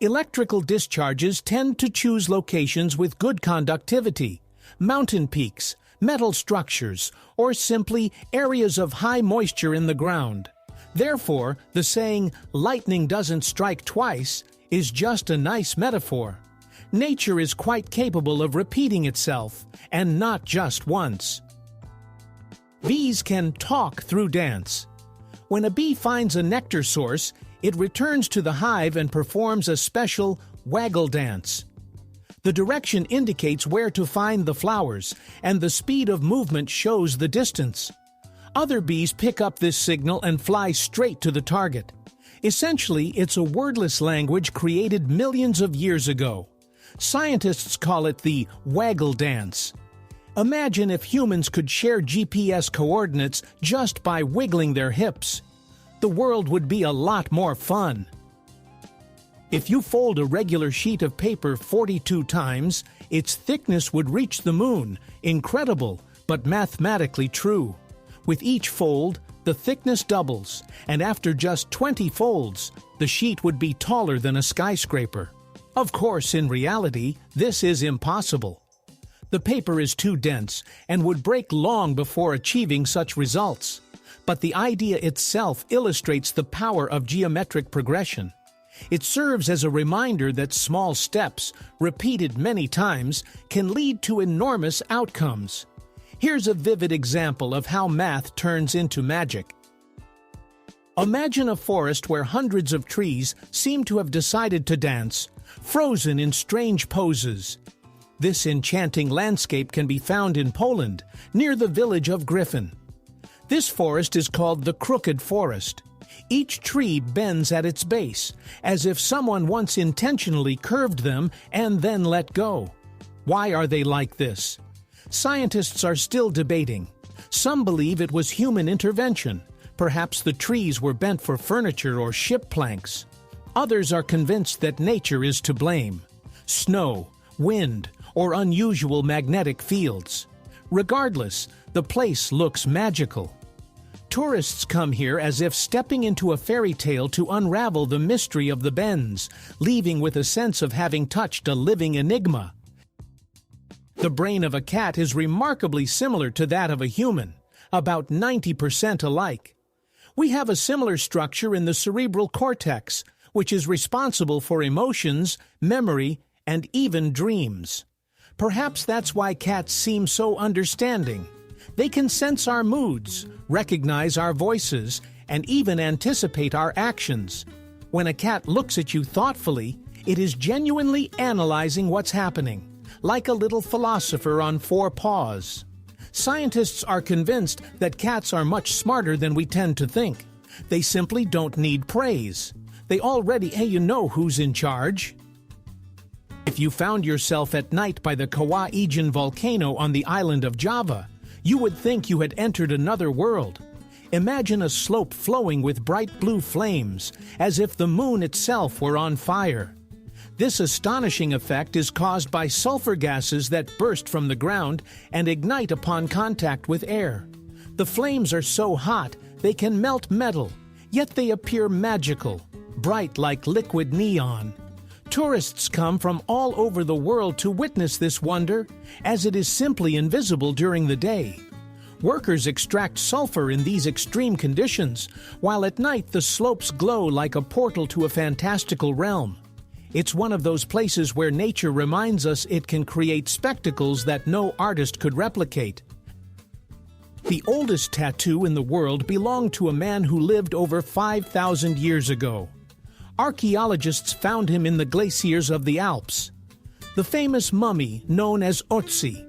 Electrical discharges tend to choose locations with good conductivity, mountain peaks, metal structures, or simply areas of high moisture in the ground. Therefore, the saying, "lightning doesn't strike twice," is just a nice metaphor. Nature is quite capable of repeating itself, and not just once. Bees can talk through dance. When a bee finds a nectar source, it returns to the hive and performs a special waggle dance. The direction indicates where to find the flowers, and the speed of movement shows the distance. Other bees pick up this signal and fly straight to the target. Essentially, it's a wordless language created millions of years ago. Scientists call it the waggle dance. Imagine if humans could share GPS coordinates just by wiggling their hips. The world would be a lot more fun. If you fold a regular sheet of paper 42 times, its thickness would reach the moon. Incredible, but mathematically true. With each fold, the thickness doubles, and after just 20 folds, the sheet would be taller than a skyscraper. Of course, in reality, this is impossible. The paper is too dense and would break long before achieving such results. But the idea itself illustrates the power of geometric progression. It serves as a reminder that small steps, repeated many times, can lead to enormous outcomes. Here's a vivid example of how math turns into magic. Imagine a forest where hundreds of trees seem to have decided to dance, frozen in strange poses. This enchanting landscape can be found in Poland, near the village of Griffin. This forest is called the Crooked Forest. Each tree bends at its base, as if someone once intentionally curved them and then let go. Why are they like this? Scientists are still debating. Some believe it was human intervention. Perhaps the trees were bent for furniture or ship planks. Others are convinced that nature is to blame. Snow, wind, or unusual magnetic fields. Regardless, the place looks magical. Tourists come here as if stepping into a fairy tale to unravel the mystery of the bends, leaving with a sense of having touched a living enigma. The brain of a cat is remarkably similar to that of a human, about 90% alike. We have a similar structure in the cerebral cortex, which is responsible for emotions, memory, and even dreams. Perhaps that's why cats seem so understanding. They can sense our moods, recognize our voices, and even anticipate our actions. When a cat looks at you thoughtfully, it is genuinely analyzing what's happening, like a little philosopher on four paws. Scientists are convinced that cats are much smarter than we tend to think. They simply don't need praise. They already know who's in charge. If you found yourself at night by the Kauai'an volcano on the island of Java, you would think you had entered another world. Imagine a slope flowing with bright blue flames, as if the moon itself were on fire. This astonishing effect is caused by sulfur gases that burst from the ground and ignite upon contact with air. The flames are so hot they can melt metal, yet they appear magical, bright like liquid neon. Tourists come from all over the world to witness this wonder, as it is simply invisible during the day. Workers extract sulfur in these extreme conditions, while at night the slopes glow like a portal to a fantastical realm. It's one of those places where nature reminds us it can create spectacles that no artist could replicate. The oldest tattoo in the world belonged to a man who lived over 5,000 years ago. Archaeologists found him in the glaciers of the Alps. The famous mummy known as Otzi.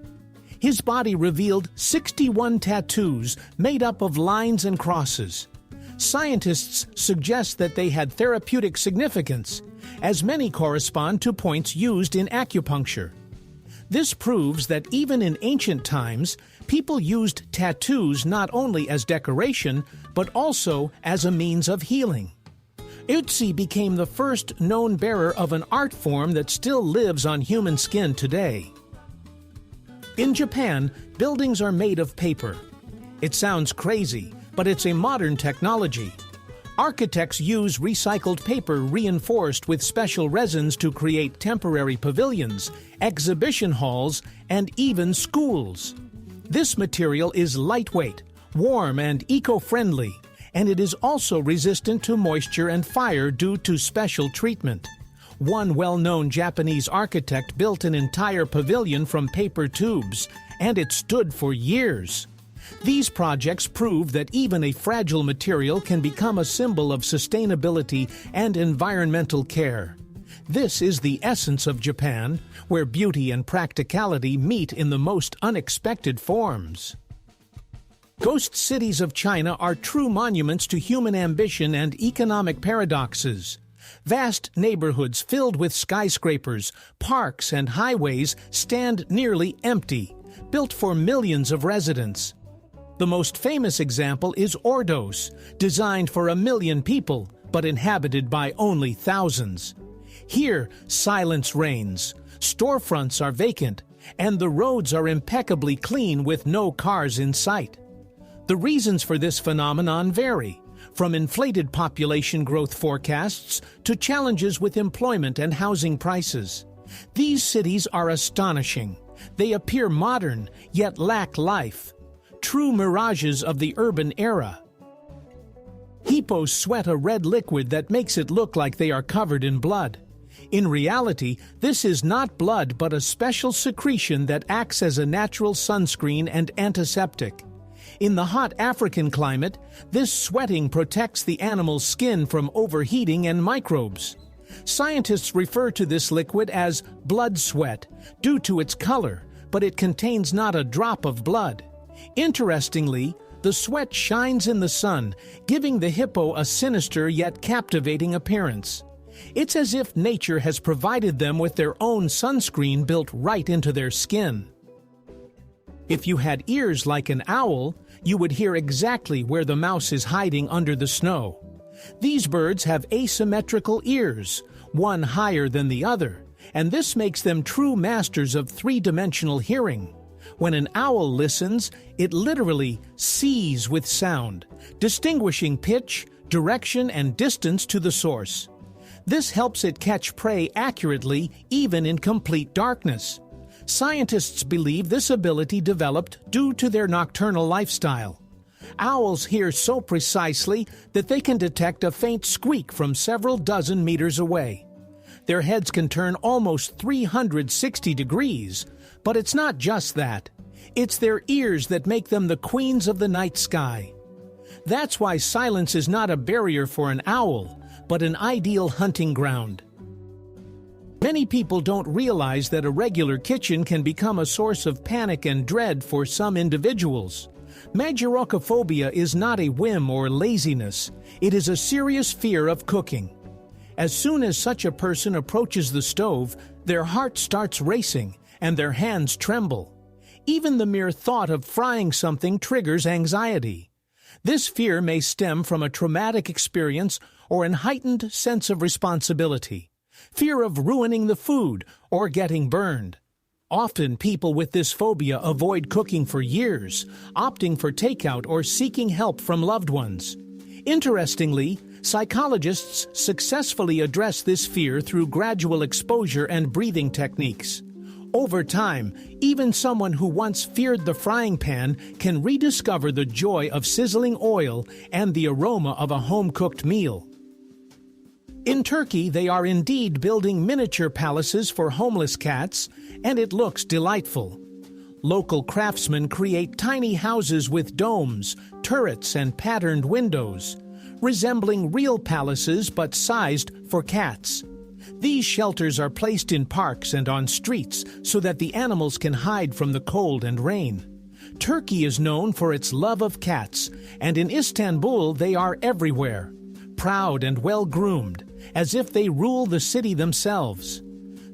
His body revealed 61 tattoos made up of lines and crosses. Scientists suggest that they had therapeutic significance, as many correspond to points used in acupuncture. This proves that even in ancient times, people used tattoos not only as decoration, but also as a means of healing. Utsi became the first known bearer of an art form that still lives on human skin today. In Japan, buildings are made of paper. It sounds crazy, but it's a modern technology. Architects use recycled paper reinforced with special resins to create temporary pavilions, exhibition halls, and even schools. This material is lightweight, warm, and eco-friendly, and it is also resistant to moisture and fire due to special treatment. One well-known Japanese architect built an entire pavilion from paper tubes, and it stood for years. These projects prove that even a fragile material can become a symbol of sustainability and environmental care. This is the essence of Japan, where beauty and practicality meet in the most unexpected forms. Ghost cities of China are true monuments to human ambition and economic paradoxes. Vast neighborhoods filled with skyscrapers, parks, and highways stand nearly empty, built for millions of residents. The most famous example is Ordos, designed for 1 million people, but inhabited by only thousands. Here, silence reigns, storefronts are vacant, and the roads are impeccably clean with no cars in sight. The reasons for this phenomenon vary, from inflated population growth forecasts to challenges with employment and housing prices. These cities are astonishing. They appear modern, yet lack life. True mirages of the urban era. Hippos sweat a red liquid that makes it look like they are covered in blood. In reality, this is not blood but a special secretion that acts as a natural sunscreen and antiseptic. In the hot African climate, this sweating protects the animal's skin from overheating and microbes. Scientists refer to this liquid as blood sweat due to its color, but it contains not a drop of blood. Interestingly, the sweat shines in the sun, giving the hippo a sinister yet captivating appearance. It's as if nature has provided them with their own sunscreen built right into their skin. If you had ears like an owl, you would hear exactly where the mouse is hiding under the snow. These birds have asymmetrical ears, one higher than the other, and this makes them true masters of three-dimensional hearing. When an owl listens, it literally sees with sound, distinguishing pitch, direction, and distance to the source. This helps it catch prey accurately, even in complete darkness. Scientists believe this ability developed due to their nocturnal lifestyle. Owls hear so precisely that they can detect a faint squeak from several dozen meters away. Their heads can turn almost 360 degrees, but it's not just that. It's their ears that make them the queens of the night sky. That's why silence is not a barrier for an owl, but an ideal hunting ground. Many people don't realize that a regular kitchen can become a source of panic and dread for some individuals. Magirochophobia is not a whim or laziness. It is a serious fear of cooking. As soon as such a person approaches the stove, their heart starts racing and their hands tremble. Even the mere thought of frying something triggers anxiety. This fear may stem from a traumatic experience or an heightened sense of responsibility. Fear of ruining the food or getting burned. Often people with this phobia avoid cooking for years, opting for takeout or seeking help from loved ones. Interestingly, psychologists successfully address this fear through gradual exposure and breathing techniques. Over time, even someone who once feared the frying pan can rediscover the joy of sizzling oil and the aroma of a home-cooked meal. In Turkey, they are indeed building miniature palaces for homeless cats, and it looks delightful. Local craftsmen create tiny houses with domes, turrets, and patterned windows, resembling real palaces but sized for cats. These shelters are placed in parks and on streets so that the animals can hide from the cold and rain. Turkey is known for its love of cats, and in Istanbul they are everywhere. Proud and well-groomed, as if they rule the city themselves.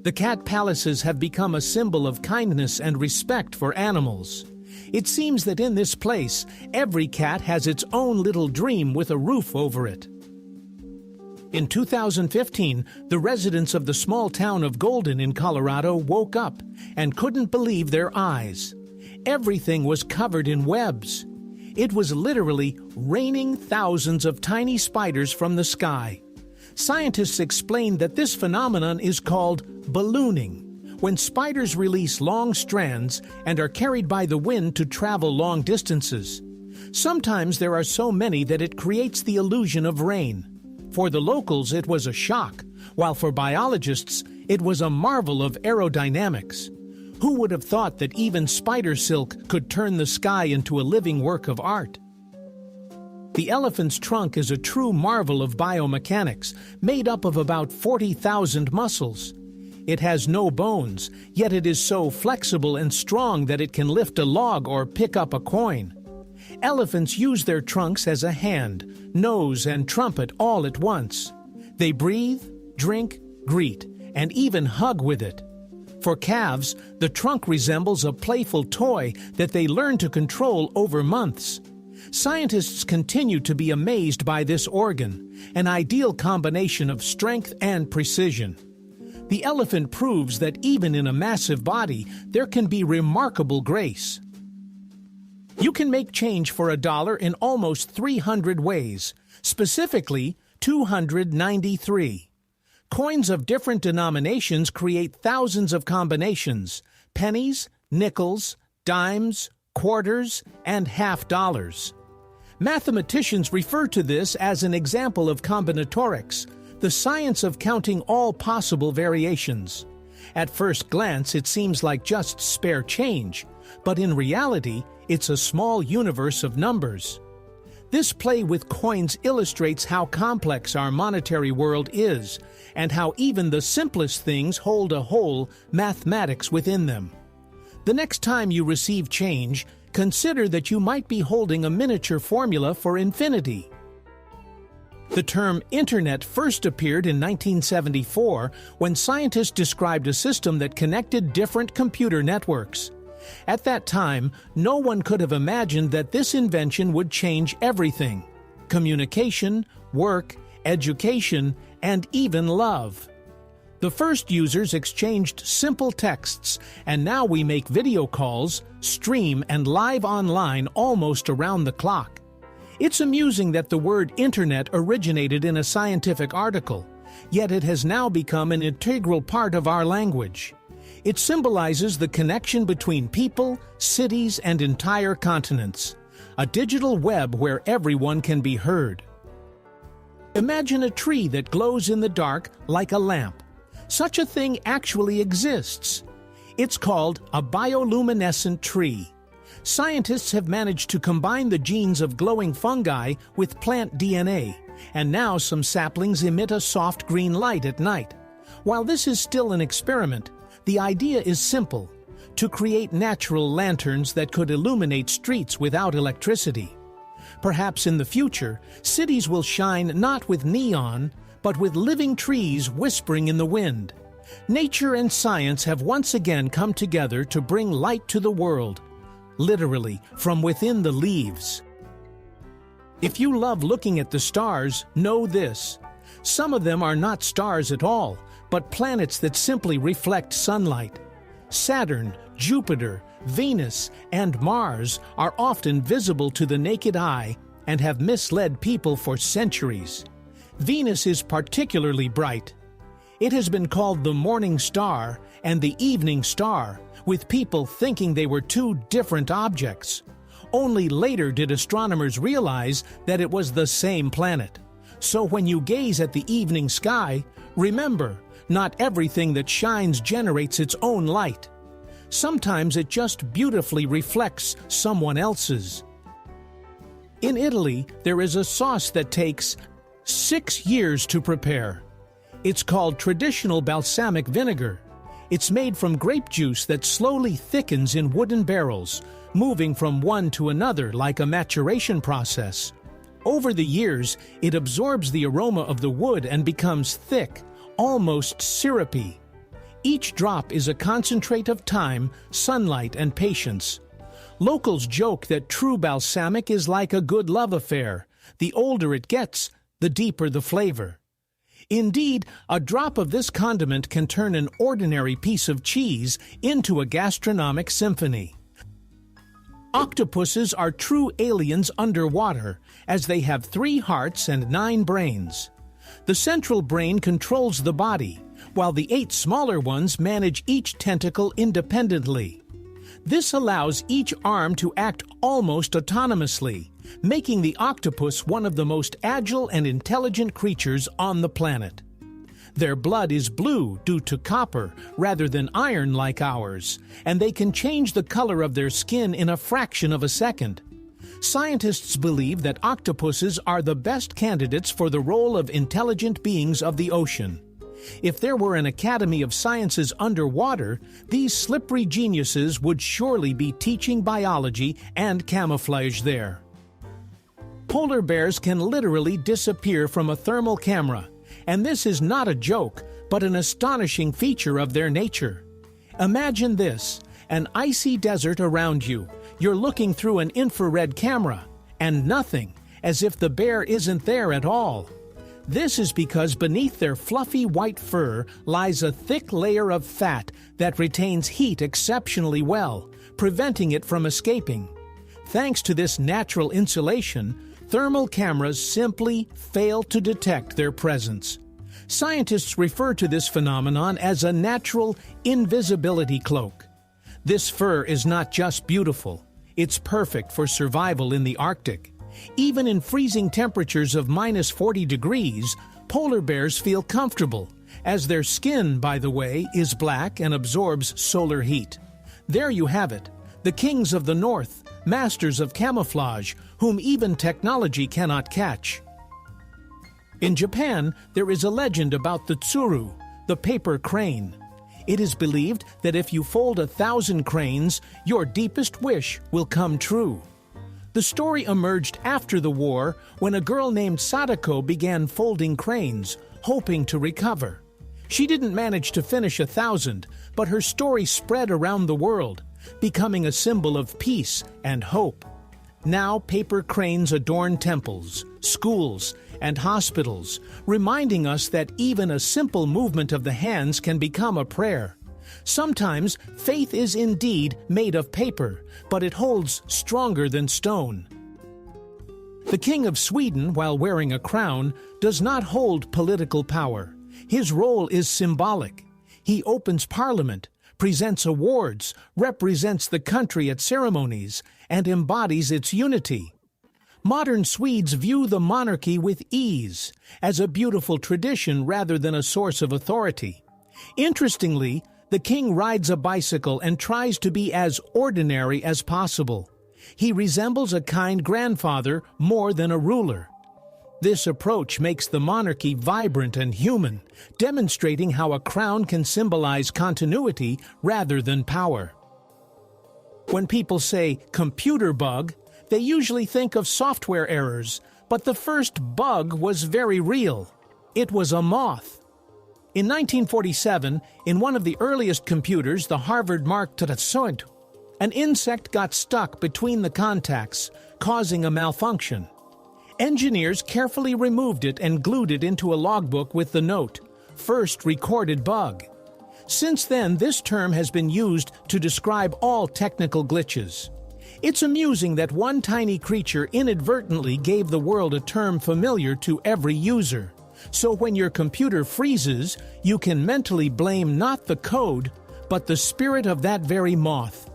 The cat palaces have become a symbol of kindness and respect for animals. It seems that in this place, every cat has its own little dream with a roof over it. In 2015, the residents of the small town of Golden in Colorado woke up and couldn't believe their eyes. Everything was covered in webs. It was literally raining thousands of tiny spiders from the sky. Scientists explained that this phenomenon is called ballooning, when spiders release long strands and are carried by the wind to travel long distances. Sometimes there are so many that it creates the illusion of rain. For the locals, it was a shock, while for biologists, it was a marvel of aerodynamics. Who would have thought that even spider silk could turn the sky into a living work of art? The elephant's trunk is a true marvel of biomechanics, made up of about 40,000 muscles. It has no bones, yet it is so flexible and strong that it can lift a log or pick up a coin. Elephants use their trunks as a hand, nose, and trumpet all at once. They breathe, drink, greet, and even hug with it. For calves, the trunk resembles a playful toy that they learn to control over months. Scientists continue to be amazed by this organ, an ideal combination of strength and precision. The elephant proves that even in a massive body, there can be remarkable grace. You can make change for $1 in almost 300 ways, specifically 293. Coins of different denominations create thousands of combinations: pennies, nickels, dimes, quarters, and half dollars. Mathematicians refer to this as an example of combinatorics, the science of counting all possible variations. At first glance, it seems like just spare change, but in reality, it's a small universe of numbers. This play with coins illustrates how complex our monetary world is, and how even the simplest things hold a whole mathematics within them. The next time you receive change, consider that you might be holding a miniature formula for infinity. The term Internet first appeared in 1974 when scientists described a system that connected different computer networks. At that time, no one could have imagined that this invention would change everything: communication, work, education, and even love. The first users exchanged simple texts, and now we make video calls, stream, and live online almost around the clock. It's amusing that the word Internet originated in a scientific article, yet it has now become an integral part of our language. It symbolizes the connection between people, cities, and entire continents, a digital web where everyone can be heard. Imagine a tree that glows in the dark like a lamp. Such a thing actually exists. It's called a bioluminescent tree. Scientists have managed to combine the genes of glowing fungi with plant DNA, and now some saplings emit a soft green light at night. While this is still an experiment, the idea is simple: to create natural lanterns that could illuminate streets without electricity. Perhaps in the future, cities will shine not with neon, but with living trees whispering in the wind. Nature and science have once again come together to bring light to the world, literally from within the leaves. If you love looking at the stars, know this: some of them are not stars at all, but planets that simply reflect sunlight. Saturn, Jupiter, Venus, and Mars are often visible to the naked eye and have misled people for centuries. Venus is particularly bright. It has been called the morning star and the evening star, with people thinking they were two different objects. Only later did astronomers realize that it was the same planet. So when you gaze at the evening sky, remember, not everything that shines generates its own light. Sometimes it just beautifully reflects someone else's. In Italy, there is a sauce that takes 6 years to prepare. It's called traditional balsamic vinegar. It's made from grape juice that slowly thickens in wooden barrels, moving from one to another like a maturation process. Over the years, it absorbs the aroma of the wood and becomes thick, almost syrupy. Each drop is a concentrate of time, sunlight, and patience. Locals joke that true balsamic is like a good love affair. The older it gets, the deeper the flavor. Indeed, a drop of this condiment can turn an ordinary piece of cheese into a gastronomic symphony. Octopuses are true aliens underwater, as they have 3 hearts and 9 brains. The central brain controls the body, while the 8 smaller ones manage each tentacle independently. This allows each arm to act almost autonomously, making the octopus one of the most agile and intelligent creatures on the planet. Their blood is blue due to copper rather than iron like ours, and they can change the color of their skin in a fraction of a second. Scientists believe that octopuses are the best candidates for the role of intelligent beings of the ocean. If there were an Academy of Sciences underwater, these slippery geniuses would surely be teaching biology and camouflage there. Polar bears can literally disappear from a thermal camera, and this is not a joke, but an astonishing feature of their nature. Imagine this, an icy desert around you. You're looking through an infrared camera, and nothing, as if the bear isn't there at all. This is because beneath their fluffy white fur lies a thick layer of fat that retains heat exceptionally well, preventing it from escaping. Thanks to this natural insulation, thermal cameras simply fail to detect their presence. Scientists refer to this phenomenon as a natural invisibility cloak. This fur is not just beautiful, it's perfect for survival in the Arctic. Even in freezing temperatures of minus 40 degrees, polar bears feel comfortable, as their skin, by the way, is black and absorbs solar heat. There you have it, the kings of the north, masters of camouflage, whom even technology cannot catch. In Japan, there is a legend about the tsuru, the paper crane. It is believed that if you fold 1,000 cranes, your deepest wish will come true. The story emerged after the war when a girl named Sadako began folding cranes, hoping to recover. She didn't manage to finish 1,000, but her story spread around the world, becoming a symbol of peace and hope. Now paper cranes adorn temples, schools, and hospitals, reminding us that even a simple movement of the hands can become a prayer. Sometimes faith is indeed made of paper, but it holds stronger than stone. The King of Sweden, while wearing a crown, does not hold political power. His role is symbolic. He opens parliament, presents awards, represents the country at ceremonies, and embodies its unity. Modern Swedes view the monarchy with ease, as a beautiful tradition rather than a source of authority. Interestingly, the king rides a bicycle and tries to be as ordinary as possible. He resembles a kind grandfather more than a ruler. This approach makes the monarchy vibrant and human, demonstrating how a crown can symbolize continuity rather than power. When people say computer bug, they usually think of software errors, but the first bug was very real. It was a moth. In 1947, in one of the earliest computers, the Harvard Mark II, an insect got stuck between the contacts, causing a malfunction. Engineers carefully removed it and glued it into a logbook with the note, "First recorded bug." Since then, this term has been used to describe all technical glitches. It's amusing that one tiny creature inadvertently gave the world a term familiar to every user. So when your computer freezes, you can mentally blame not the code, but the spirit of that very moth.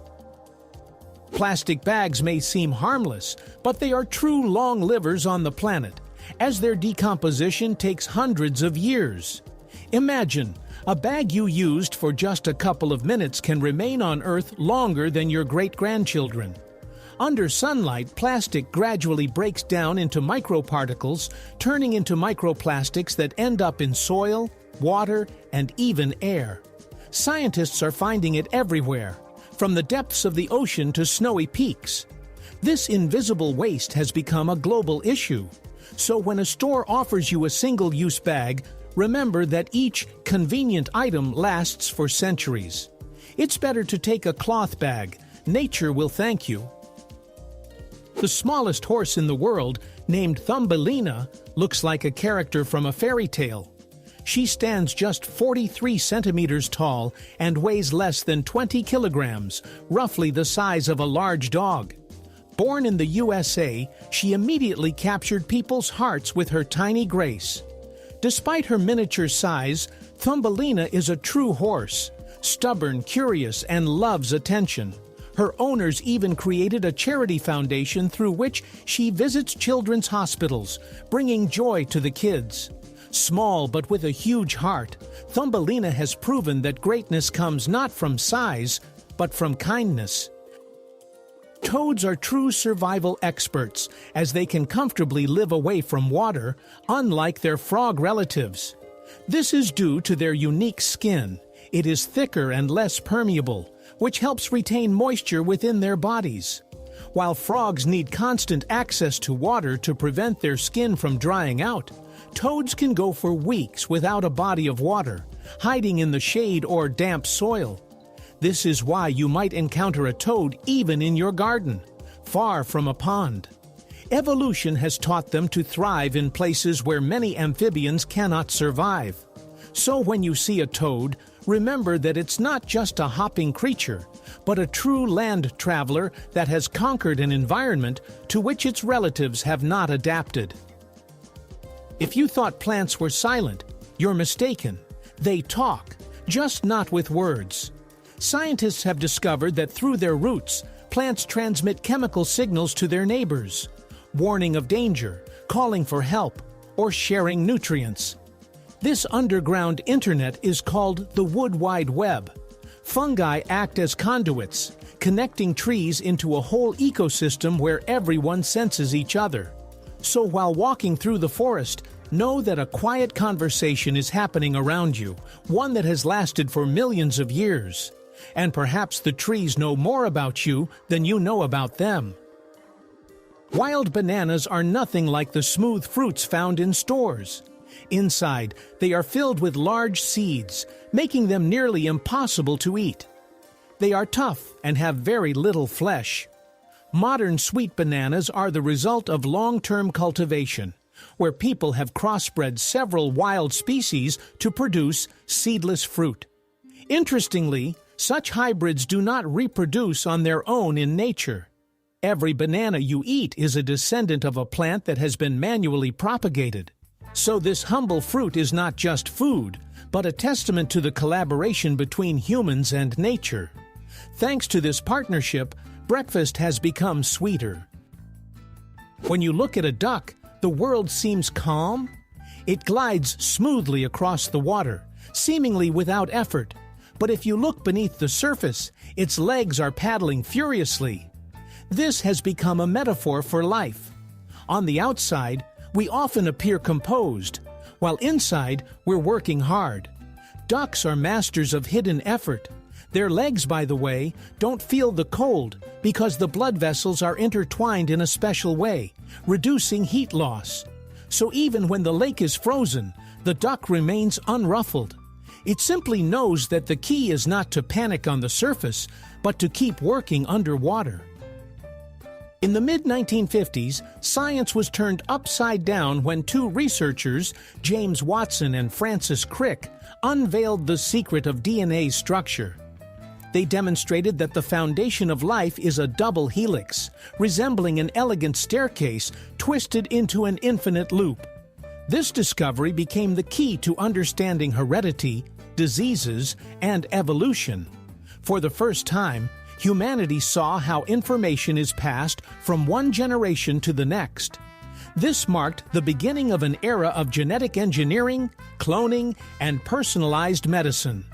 Plastic bags may seem harmless, but they are true long livers on the planet, as their decomposition takes hundreds of years. Imagine, a bag you used for just a couple of minutes can remain on Earth longer than your great-grandchildren. Under sunlight, plastic gradually breaks down into microparticles, turning into microplastics that end up in soil, water, and even air. Scientists are finding it everywhere, from the depths of the ocean to snowy peaks. This invisible waste has become a global issue. So when a store offers you a single-use bag, remember that each convenient item lasts for centuries. It's better to take a cloth bag. Nature will thank you. The smallest horse in the world, named Thumbelina, looks like a character from a fairy tale. She stands just 43 centimeters tall and weighs less than 20 kilograms, roughly the size of a large dog. Born in the USA, she immediately captured people's hearts with her tiny grace. Despite her miniature size, Thumbelina is a true horse, stubborn, curious, and loves attention. Her owners even created a charity foundation through which she visits children's hospitals, bringing joy to the kids. Small but with a huge heart, Thumbelina has proven that greatness comes not from size, but from kindness. Toads are true survival experts, as they can comfortably live away from water, unlike their frog relatives. This is due to their unique skin. It is thicker and less permeable, which helps retain moisture within their bodies. While frogs need constant access to water to prevent their skin from drying out, toads can go for weeks without a body of water, hiding in the shade or damp soil. This is why you might encounter a toad even in your garden, far from a pond. Evolution has taught them to thrive in places where many amphibians cannot survive. So when you see a toad, remember that it's not just a hopping creature, but a true land traveler that has conquered an environment to which its relatives have not adapted. If you thought plants were silent, you're mistaken. They talk, just not with words. Scientists have discovered that through their roots, plants transmit chemical signals to their neighbors, warning of danger, calling for help, or sharing nutrients. This underground internet is called the Wood Wide Web. Fungi act as conduits, connecting trees into a whole ecosystem where everyone senses each other. So while walking through the forest, know that a quiet conversation is happening around you, one that has lasted for millions of years. And perhaps the trees know more about you than you know about them. Wild bananas are nothing like the smooth fruits found in stores. Inside, they are filled with large seeds, making them nearly impossible to eat. They are tough and have very little flesh. Modern sweet bananas are the result of long-term cultivation, where people have crossbred several wild species to produce seedless fruit. Interestingly, such hybrids do not reproduce on their own in nature. Every banana you eat is a descendant of a plant that has been manually propagated. So this humble fruit is not just food, but a testament to the collaboration between humans and nature. Thanks to this partnership, breakfast has become sweeter. When you look at a duck, the world seems calm. It glides smoothly across the water, seemingly without effort. But if you look beneath the surface, its legs are paddling furiously. This has become a metaphor for life. On the outside, we often appear composed, while inside, we're working hard. Ducks are masters of hidden effort. Their legs, by the way, don't feel the cold because the blood vessels are intertwined in a special way, reducing heat loss. So even when the lake is frozen, the duck remains unruffled. It simply knows that the key is not to panic on the surface, but to keep working underwater. In the mid-1950s, science was turned upside down when two researchers, James Watson and Francis Crick, unveiled the secret of DNA's structure. They demonstrated that the foundation of life is a double helix, resembling an elegant staircase twisted into an infinite loop. This discovery became the key to understanding heredity, diseases, and evolution. For the first time, humanity saw how information is passed from one generation to the next. This marked the beginning of an era of genetic engineering, cloning, and personalized medicine.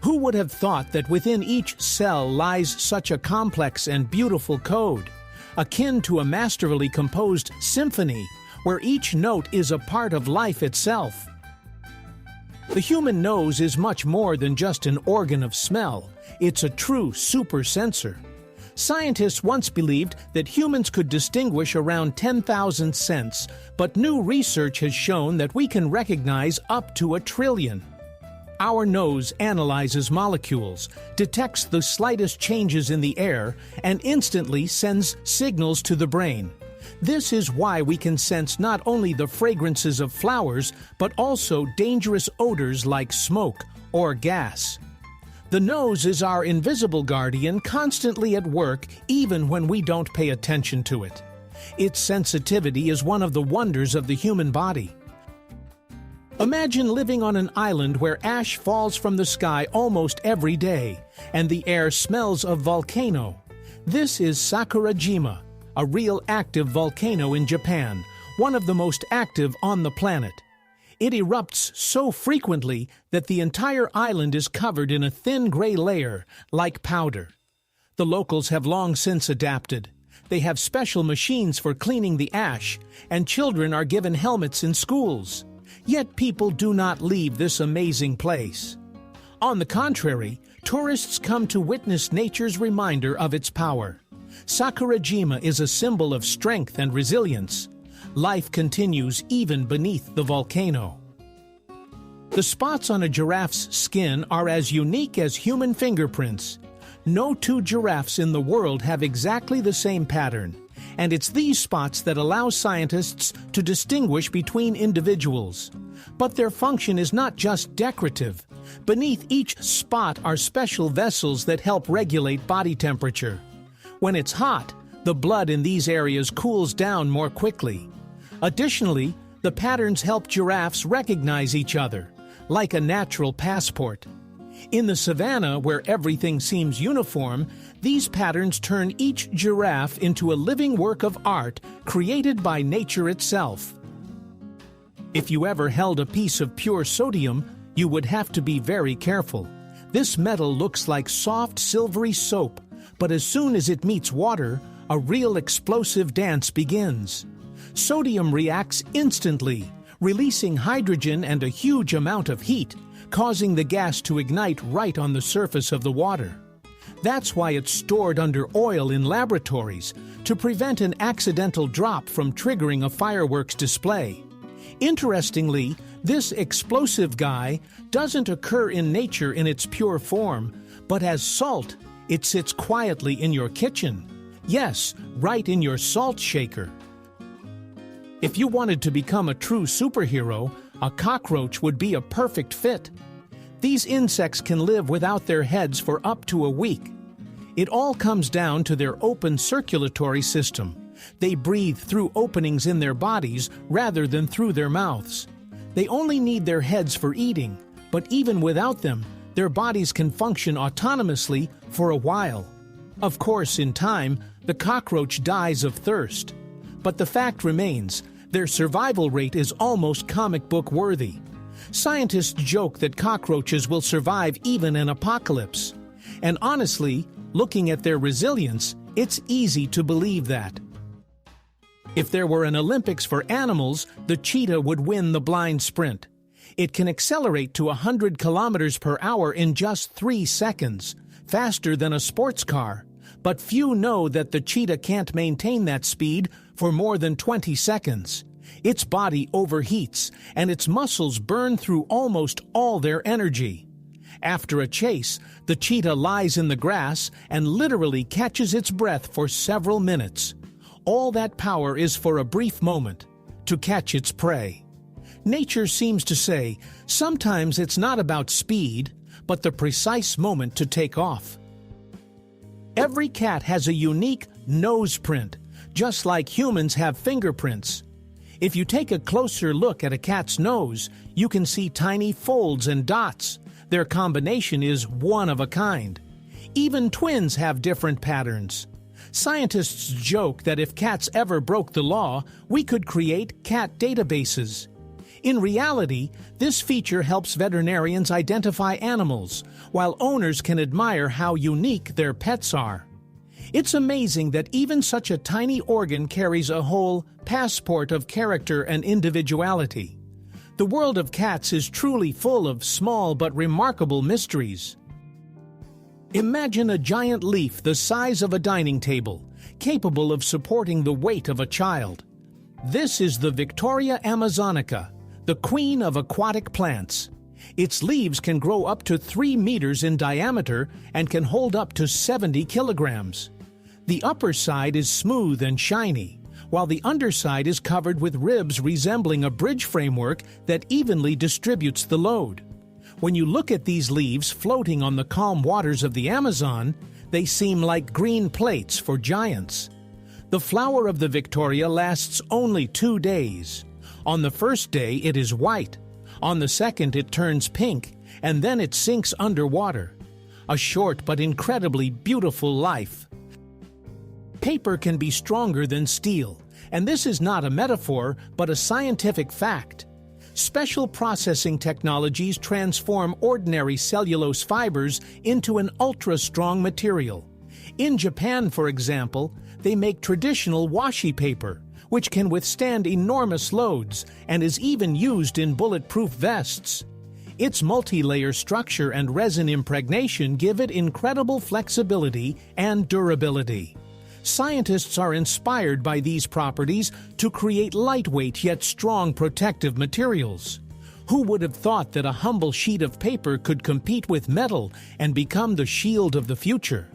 Who would have thought that within each cell lies such a complex and beautiful code, akin to a masterfully composed symphony, where each note is a part of life itself? The human nose is much more than just an organ of smell. It's a true super sensor. Scientists once believed that humans could distinguish around 10,000 scents, but new research has shown that we can recognize up to 1 trillion. Our nose analyzes molecules, detects the slightest changes in the air, and instantly sends signals to the brain. This is why we can sense not only the fragrances of flowers, but also dangerous odors like smoke or gas. The nose is our invisible guardian, constantly at work even when we don't pay attention to it. Its sensitivity is one of the wonders of the human body. Imagine living on an island where ash falls from the sky almost every day, and the air smells of volcano. This is Sakurajima, a real active volcano in Japan, one of the most active on the planet. It erupts so frequently that the entire island is covered in a thin gray layer, like powder. The locals have long since adapted. They have special machines for cleaning the ash, and children are given helmets in schools. Yet people do not leave this amazing place. On the contrary, tourists come to witness nature's reminder of its power. Sakurajima is a symbol of strength and resilience. Life continues even beneath the volcano. The spots on a giraffe's skin are as unique as human fingerprints. No two giraffes in the world have exactly the same pattern, and it's these spots that allow scientists to distinguish between individuals. But their function is not just decorative. Beneath each spot are special vessels that help regulate body temperature. When it's hot, the blood in these areas cools down more quickly. Additionally, the patterns help giraffes recognize each other, like a natural passport. In the savanna, where everything seems uniform, these patterns turn each giraffe into a living work of art created by nature itself. If you ever held a piece of pure sodium, you would have to be very careful. This metal looks like soft, silvery soap, but as soon as it meets water, a real explosive dance begins. Sodium reacts instantly, releasing hydrogen and a huge amount of heat, causing the gas to ignite right on the surface of the water. That's why it's stored under oil in laboratories, to prevent an accidental drop from triggering a fireworks display. Interestingly, this explosive guy doesn't occur in nature in its pure form, but as salt. It sits quietly in your kitchen. Yes, right in your salt shaker. If you wanted to become a true superhero, a cockroach would be a perfect fit. These insects can live without their heads for up to a week. It all comes down to their open circulatory system. They breathe through openings in their bodies rather than through their mouths. They only need their heads for eating, but even without them, their bodies can function autonomously for a while. Of course, in time, the cockroach dies of thirst. But the fact remains, their survival rate is almost comic book worthy. Scientists joke that cockroaches will survive even an apocalypse. And honestly, looking at their resilience, it's easy to believe that. If there were an Olympics for animals, the cheetah would win the blind sprint. It can accelerate to 100 kilometers per hour in just 3 seconds, faster than a sports car. But few know that the cheetah can't maintain that speed for more than 20 seconds. Its body overheats, and its muscles burn through almost all their energy. After a chase, the cheetah lies in the grass and literally catches its breath for several minutes. All that power is for a brief moment, to catch its prey. Nature seems to say, sometimes it's not about speed, but the precise moment to take off. Every cat has a unique nose print, just like humans have fingerprints. If you take a closer look at a cat's nose, you can see tiny folds and dots. Their combination is one of a kind. Even twins have different patterns. Scientists joke that if cats ever broke the law, we could create cat databases. In reality, this feature helps veterinarians identify animals, while owners can admire how unique their pets are. It's amazing that even such a tiny organ carries a whole passport of character and individuality. The world of cats is truly full of small but remarkable mysteries. Imagine a giant leaf the size of a dining table, capable of supporting the weight of a child. This is the Victoria Amazonica, the queen of aquatic plants. Its leaves can grow up to 3 meters in diameter and can hold up to 70 kilograms. The upper side is smooth and shiny, while the underside is covered with ribs resembling a bridge framework that evenly distributes the load. When you look at these leaves floating on the calm waters of the Amazon, they seem like green plates for giants. The flower of the Victoria lasts only 2 days. On the first day it is white, on the second it turns pink, and then it sinks underwater. A short but incredibly beautiful life. Paper can be stronger than steel, and this is not a metaphor but a scientific fact. Special processing technologies transform ordinary cellulose fibers into an ultra-strong material. In Japan, for example, they make traditional washi paper, which can withstand enormous loads and is even used in bulletproof vests. Its multi-layer structure and resin impregnation give it incredible flexibility and durability. Scientists are inspired by these properties to create lightweight yet strong protective materials. Who would have thought that a humble sheet of paper could compete with metal and become the shield of the future?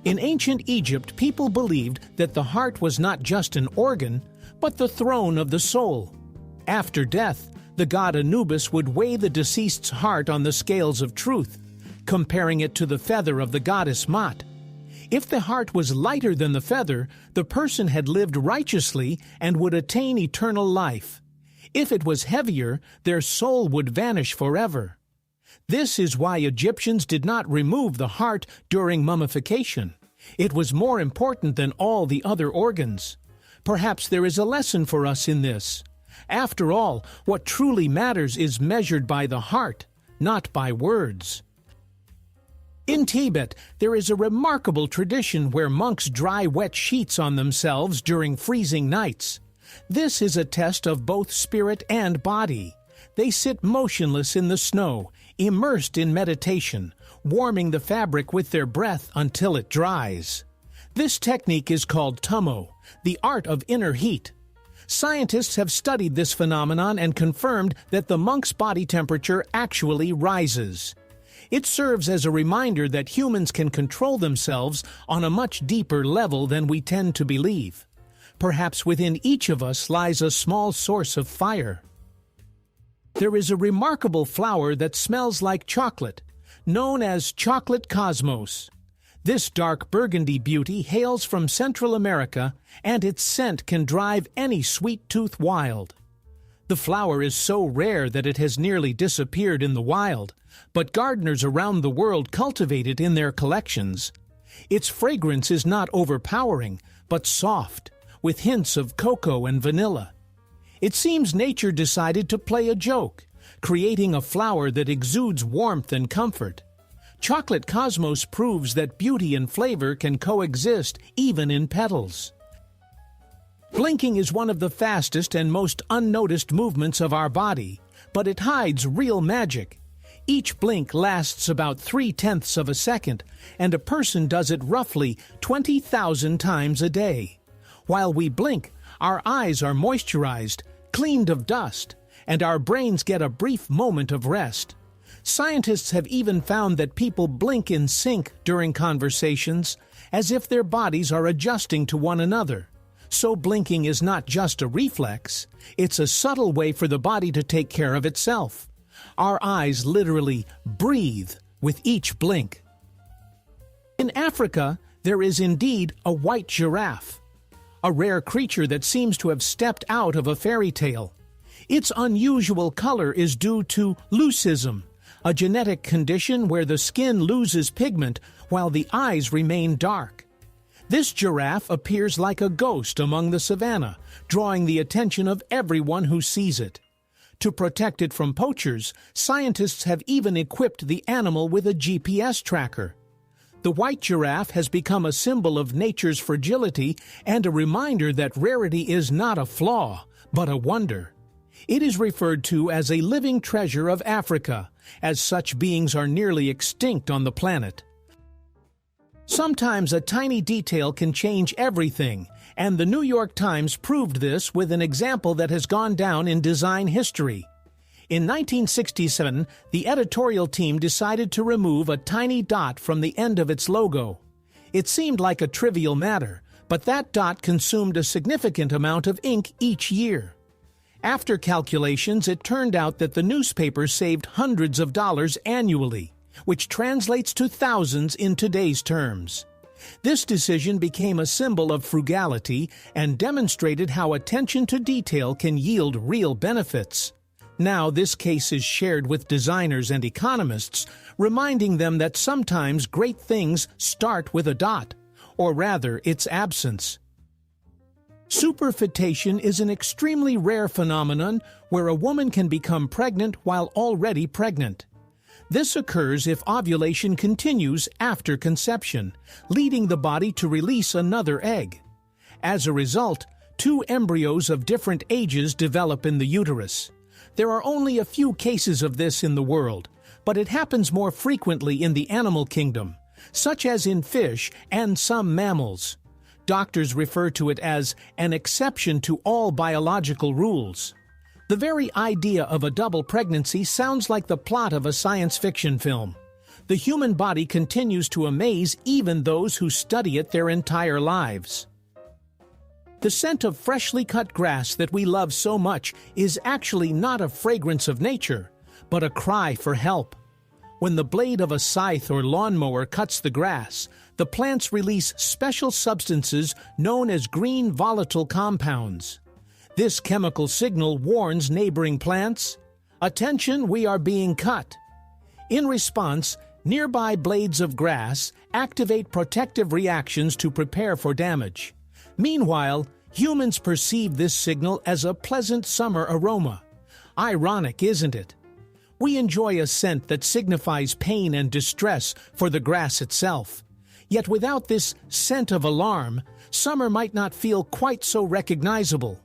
In ancient Egypt, people believed that the heart was not just an organ, but the throne of the soul. After death, the god Anubis would weigh the deceased's heart on the scales of truth, comparing it to the feather of the goddess Mat. If the heart was lighter than the feather, the person had lived righteously and would attain eternal life. If it was heavier, their soul would vanish forever. This is why Egyptians did not remove the heart during mummification. It was more important than all the other organs. Perhaps there is a lesson for us in this. After all, what truly matters is measured by the heart, not by words. In Tibet, there is a remarkable tradition where monks dry wet sheets on themselves during freezing nights. This is a test of both spirit and body. They sit motionless in the snow, immersed in meditation, warming the fabric with their breath until it dries. This technique is called tummo, the art of inner heat. Scientists have studied this phenomenon and confirmed that the monk's body temperature actually rises. It serves as a reminder that humans can control themselves on a much deeper level than we tend to believe. Perhaps within each of us lies a small source of fire. There is a remarkable flower that smells like chocolate, known as chocolate cosmos. This dark burgundy beauty hails from Central America, and its scent can drive any sweet tooth wild. The flower is so rare that it has nearly disappeared in the wild, but gardeners around the world cultivate it in their collections. Its fragrance is not overpowering, but soft, with hints of cocoa and vanilla. It seems nature decided to play a joke, creating a flower that exudes warmth and comfort. Chocolate cosmos proves that beauty and flavor can coexist even in petals. Blinking is one of the fastest and most unnoticed movements of our body, but it hides real magic. Each blink lasts about 0.3 of a second, and a person does it roughly 20,000 times a day. While we blink, our eyes are moisturized, cleaned of dust, and our brains get a brief moment of rest. Scientists have even found that people blink in sync during conversations, as if their bodies are adjusting to one another. So blinking is not just a reflex, it's a subtle way for the body to take care of itself. Our eyes literally breathe with each blink. In Africa, there is indeed a white giraffe, a rare creature that seems to have stepped out of a fairy tale. Its unusual color is due to leucism, a genetic condition where the skin loses pigment while the eyes remain dark. This giraffe appears like a ghost among the savannah, drawing the attention of everyone who sees it. To protect it from poachers, scientists have even equipped the animal with a GPS tracker. The white giraffe has become a symbol of nature's fragility and a reminder that rarity is not a flaw, but a wonder. It is referred to as a living treasure of Africa, as such beings are nearly extinct on the planet. Sometimes a tiny detail can change everything, and the New York Times proved this with an example that has gone down in design history. In 1967, the editorial team decided to remove a tiny dot from the end of its logo. It seemed like a trivial matter, but that dot consumed a significant amount of ink each year. After calculations, it turned out that the newspaper saved hundreds of dollars annually, which translates to thousands in today's terms. This decision became a symbol of frugality and demonstrated how attention to detail can yield real benefits. Now this case is shared with designers and economists, reminding them that sometimes great things start with a dot, or rather its absence. Superfetation is an extremely rare phenomenon where a woman can become pregnant while already pregnant. This occurs if ovulation continues after conception, leading the body to release another egg. As a result, two embryos of different ages develop in the uterus. There are only a few cases of this in the world, but it happens more frequently in the animal kingdom, such as in fish and some mammals. Doctors refer to it as an exception to all biological rules. The very idea of a double pregnancy sounds like the plot of a science fiction film. The human body continues to amaze even those who study it their entire lives. The scent of freshly cut grass that we love so much is actually not a fragrance of nature, but a cry for help. When the blade of a scythe or lawnmower cuts the grass, the plants release special substances known as green volatile compounds. This chemical signal warns neighboring plants, "Attention, we are being cut." In response, nearby blades of grass activate protective reactions to prepare for damage. Meanwhile, humans perceive this signal as a pleasant summer aroma. Ironic, isn't it? We enjoy a scent that signifies pain and distress for the grass itself. Yet without this scent of alarm, summer might not feel quite so recognizable.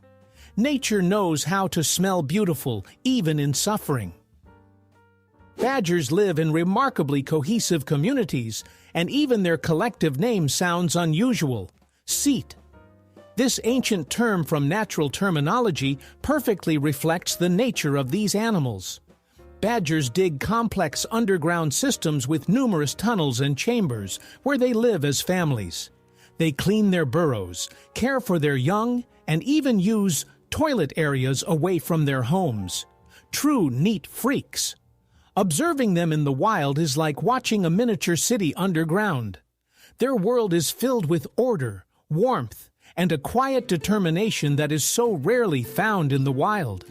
Nature knows how to smell beautiful, even in suffering. Badgers live in remarkably cohesive communities, and even their collective name sounds unusual: seat. This ancient term from natural terminology perfectly reflects the nature of these animals. Badgers dig complex underground systems with numerous tunnels and chambers where they live as families. They clean their burrows, care for their young, and even use toilet areas away from their homes. True neat freaks. Observing them in the wild is like watching a miniature city underground. Their world is filled with order, warmth, and a quiet determination that is so rarely found in the wild.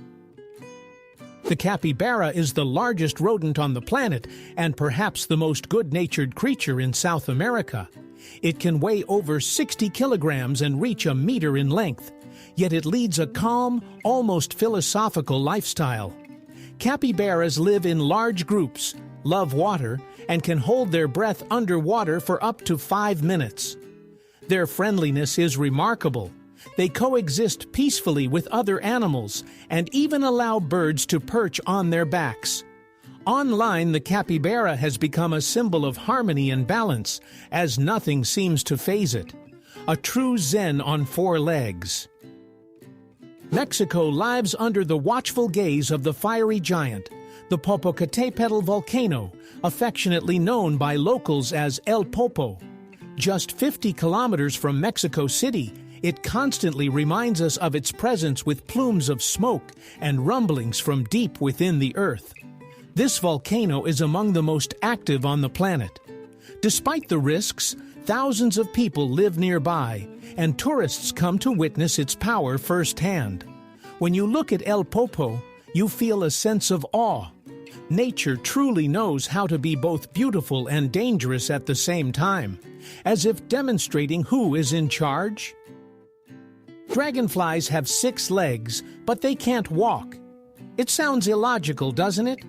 The capybara is the largest rodent on the planet and perhaps the most good-natured creature in South America. It can weigh over 60 kilograms and reach a meter in length, yet it leads a calm, almost philosophical lifestyle. Capybaras live in large groups, love water, and can hold their breath underwater for up to 5 minutes. Their friendliness is remarkable. They coexist peacefully with other animals and even allow birds to perch on their backs. Online, the capybara has become a symbol of harmony and balance, as nothing seems to faze it. A true zen on 4 legs. Mexico lives under the watchful gaze of the fiery giant, the Popocatépetl volcano, affectionately known by locals as El Popo. Just 50 kilometers from Mexico City, it constantly reminds us of its presence with plumes of smoke and rumblings from deep within the earth. This volcano is among the most active on the planet. Despite the risks, thousands of people live nearby, and tourists come to witness its power firsthand. When you look at El Popo, you feel a sense of awe. Nature truly knows how to be both beautiful and dangerous at the same time, as if demonstrating who is in charge. Dragonflies have 6 legs, but they can't walk. It sounds illogical, doesn't it?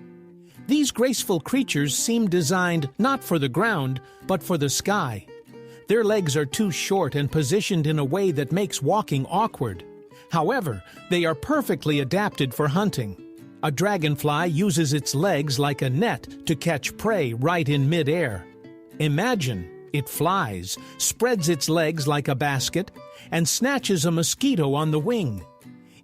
These graceful creatures seem designed not for the ground, but for the sky. Their legs are too short and positioned in a way that makes walking awkward. However, they are perfectly adapted for hunting. A dragonfly uses its legs like a net to catch prey right in midair. Imagine, it flies, spreads its legs like a basket, and snatches a mosquito on the wing.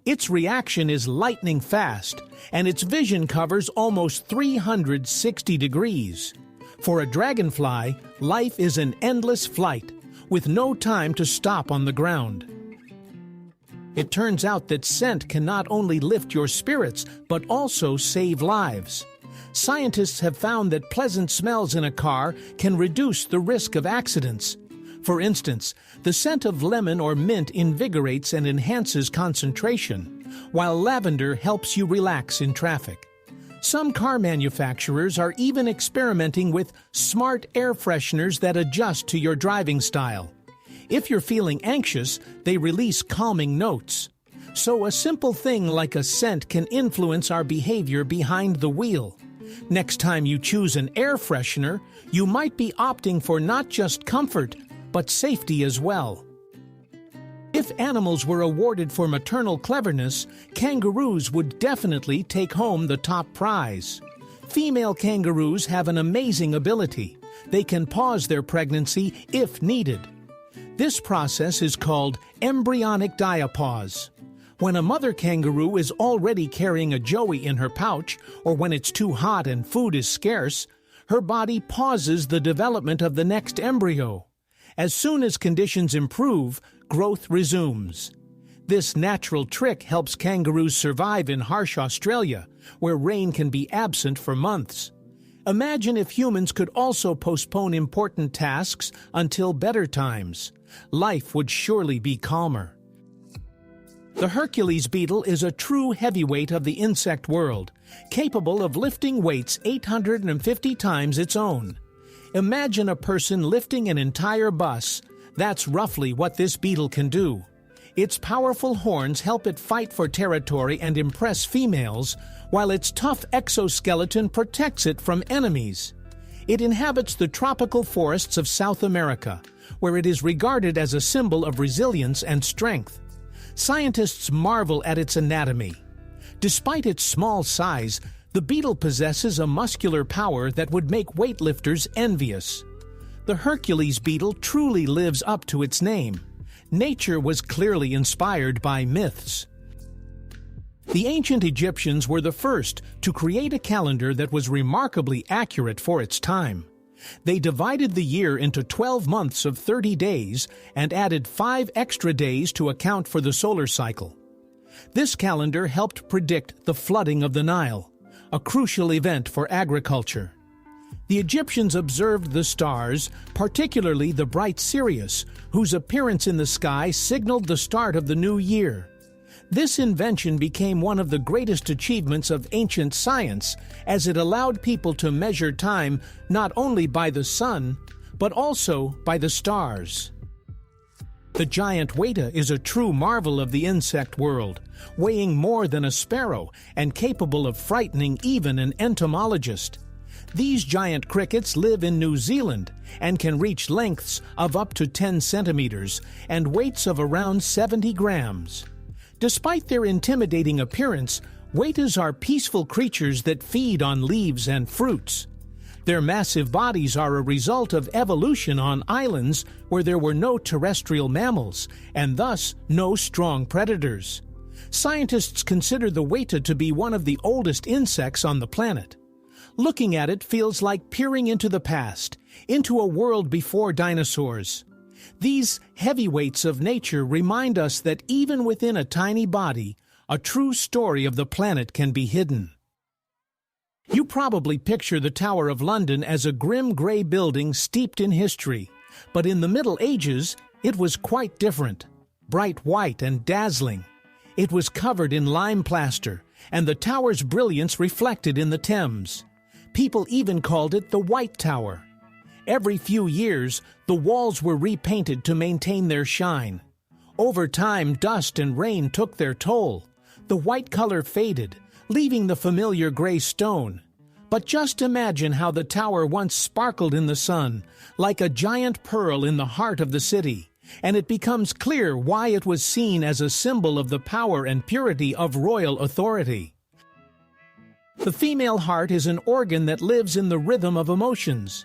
Its reaction is lightning fast, and its vision covers almost 360 degrees. For a dragonfly, life is an endless flight, with no time to stop on the ground. It turns out that scent can not only lift your spirits, but also save lives. Scientists have found that pleasant smells in a car can reduce the risk of accidents. For instance, the scent of lemon or mint invigorates and enhances concentration, while lavender helps you relax in traffic. Some car manufacturers are even experimenting with smart air fresheners that adjust to your driving style. If you're feeling anxious, they release calming notes. So a simple thing like a scent can influence our behavior behind the wheel. Next time you choose an air freshener, you might be opting for not just comfort, but safety as well. If animals were awarded for maternal cleverness, kangaroos would definitely take home the top prize. Female kangaroos have an amazing ability. They can pause their pregnancy if needed. This process is called embryonic diapause. When a mother kangaroo is already carrying a joey in her pouch, or when it's too hot and food is scarce, her body pauses the development of the next embryo. As soon as conditions improve, growth resumes. This natural trick helps kangaroos survive in harsh Australia, where rain can be absent for months. Imagine if humans could also postpone important tasks until better times. Life would surely be calmer. The Hercules beetle is a true heavyweight of the insect world, capable of lifting weights 850 times its own. Imagine a person lifting an entire bus. That's roughly what this beetle can do. Its powerful horns help it fight for territory and impress females, while its tough exoskeleton protects it from enemies. It inhabits the tropical forests of South America, where it is regarded as a symbol of resilience and strength. Scientists marvel at its anatomy. Despite its small size, the beetle possesses a muscular power that would make weightlifters envious. The Hercules beetle truly lives up to its name. Nature was clearly inspired by myths. The ancient Egyptians were the first to create a calendar that was remarkably accurate for its time. They divided the year into 12 months of 30 days and added 5 extra days to account for the solar cycle. This calendar helped predict the flooding of the Nile, a crucial event for agriculture. The Egyptians observed the stars, particularly the bright Sirius, whose appearance in the sky signaled the start of the new year. This invention became one of the greatest achievements of ancient science, as it allowed people to measure time not only by the sun, but also by the stars. The giant weta is a true marvel of the insect world, weighing more than a sparrow and capable of frightening even an entomologist. These giant crickets live in New Zealand and can reach lengths of up to 10 centimeters and weights of around 70 grams. Despite their intimidating appearance, wetas are peaceful creatures that feed on leaves and fruits. Their massive bodies are a result of evolution on islands where there were no terrestrial mammals and thus no strong predators. Scientists consider the weta to be one of the oldest insects on the planet. Looking at it feels like peering into the past, into a world before dinosaurs. These heavyweights of nature remind us that even within a tiny body, a true story of the planet can be hidden. You probably picture the Tower of London as a grim gray building steeped in history, but in the Middle Ages, it was quite different. Bright white and dazzling. It was covered in lime plaster, and the tower's brilliance reflected in the Thames. People even called it the White Tower. Every few years, the walls were repainted to maintain their shine. Over time, dust and rain took their toll. The white color faded, leaving the familiar gray stone. But just imagine how the tower once sparkled in the sun, like a giant pearl in the heart of the city, and it becomes clear why it was seen as a symbol of the power and purity of royal authority. The female heart is an organ that lives in the rhythm of emotions.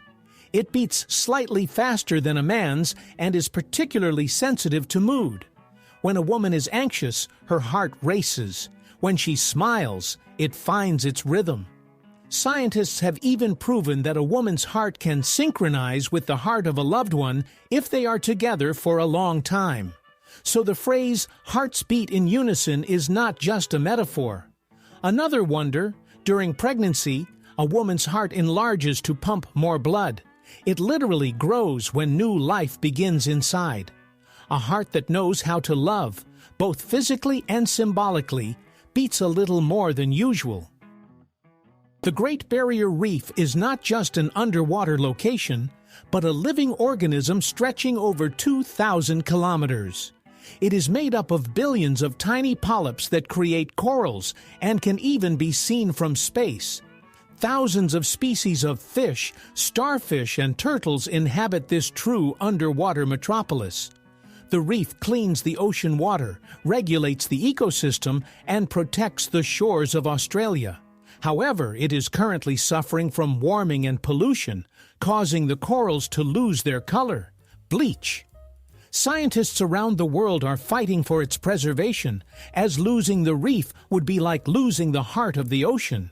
It beats slightly faster than a man's and is particularly sensitive to mood. When a woman is anxious, her heart races. When she smiles, it finds its rhythm. Scientists have even proven that a woman's heart can synchronize with the heart of a loved one if they are together for a long time. So the phrase, "hearts beat in unison," is not just a metaphor. Another wonder, during pregnancy, a woman's heart enlarges to pump more blood. It literally grows when new life begins inside. A heart that knows how to love, both physically and symbolically, beats a little more than usual. The Great Barrier Reef is not just an underwater location, but a living organism stretching over 2,000 kilometers. It is made up of billions of tiny polyps that create corals and can even be seen from space. Thousands of species of fish, starfish, and turtles inhabit this true underwater metropolis. The reef cleans the ocean water, regulates the ecosystem, and protects the shores of Australia. However, it is currently suffering from warming and pollution, causing the corals to lose their color, bleach. Scientists around the world are fighting for its preservation, as losing the reef would be like losing the heart of the ocean.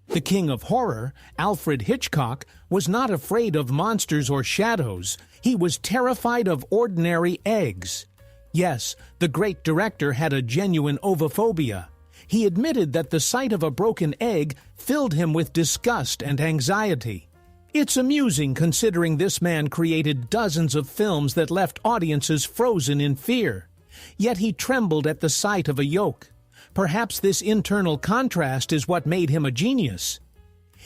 The king of horror, Alfred Hitchcock, was not afraid of monsters or shadows. He was terrified of ordinary eggs. Yes, the great director had a genuine ovophobia. He admitted that the sight of a broken egg filled him with disgust and anxiety. It's amusing considering this man created dozens of films that left audiences frozen in fear. Yet he trembled at the sight of a yolk. Perhaps this internal contrast is what made him a genius.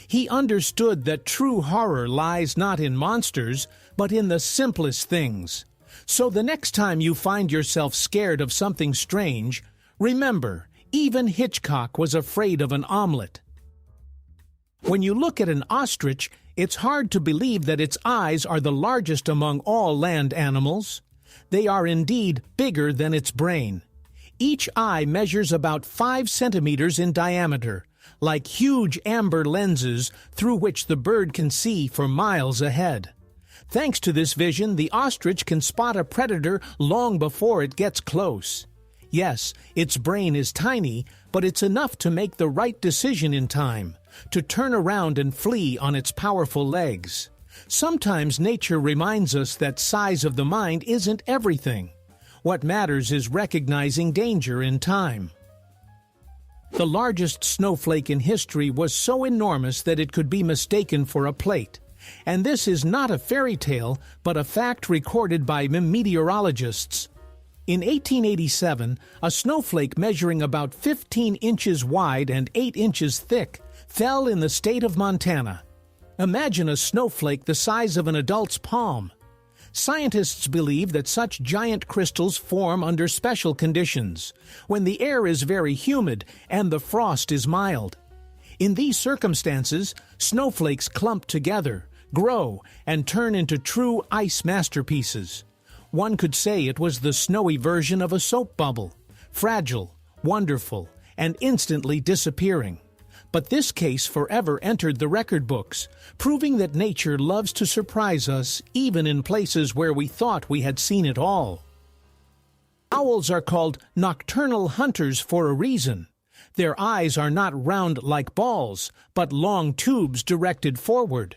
He understood that true horror lies not in monsters, but in the simplest things. So the next time you find yourself scared of something strange, remember, even Hitchcock was afraid of an omelet. When you look at an ostrich, it's hard to believe that its eyes are the largest among all land animals. They are indeed bigger than its brain. Each eye measures about 5 centimeters in diameter, like huge amber lenses through which the bird can see for miles ahead. Thanks to this vision, the ostrich can spot a predator long before it gets close. Yes, its brain is tiny, but it's enough to make the right decision in time, to turn around and flee on its powerful legs. Sometimes nature reminds us that size of the mind isn't everything. What matters is recognizing danger in time. The largest snowflake in history was so enormous that it could be mistaken for a plate. And this is not a fairy tale, but a fact recorded by meteorologists. In 1887, a snowflake measuring about 15 inches wide and 8 inches thick fell in the state of Montana. Imagine a snowflake the size of an adult's palm. Scientists believe that such giant crystals form under special conditions, when the air is very humid and the frost is mild. In these circumstances, snowflakes clump together, grow, and turn into true ice masterpieces. One could say it was the snowy version of a soap bubble, fragile, wonderful, and instantly disappearing. But this case forever entered the record books, proving that nature loves to surprise us even in places where we thought we had seen it all. Owls are called nocturnal hunters for a reason. Their eyes are not round like balls, but long tubes directed forward.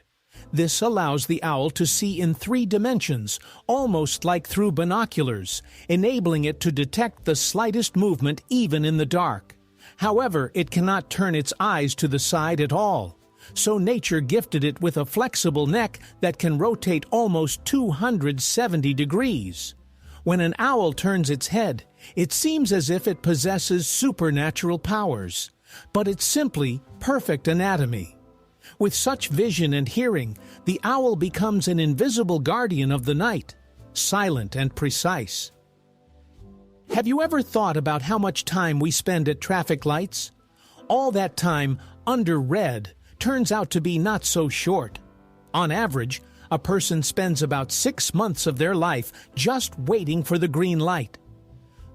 This allows the owl to see in 3 dimensions, almost like through binoculars, enabling it to detect the slightest movement even in the dark. However, it cannot turn its eyes to the side at all, so nature gifted it with a flexible neck that can rotate almost 270 degrees. When an owl turns its head, it seems as if it possesses supernatural powers, but it's simply perfect anatomy. With such vision and hearing, the owl becomes an invisible guardian of the night, silent and precise. Have you ever thought about how much time we spend at traffic lights? All that time under red turns out to be not so short. On average, A person spends about 6 months of their life just waiting for the green light.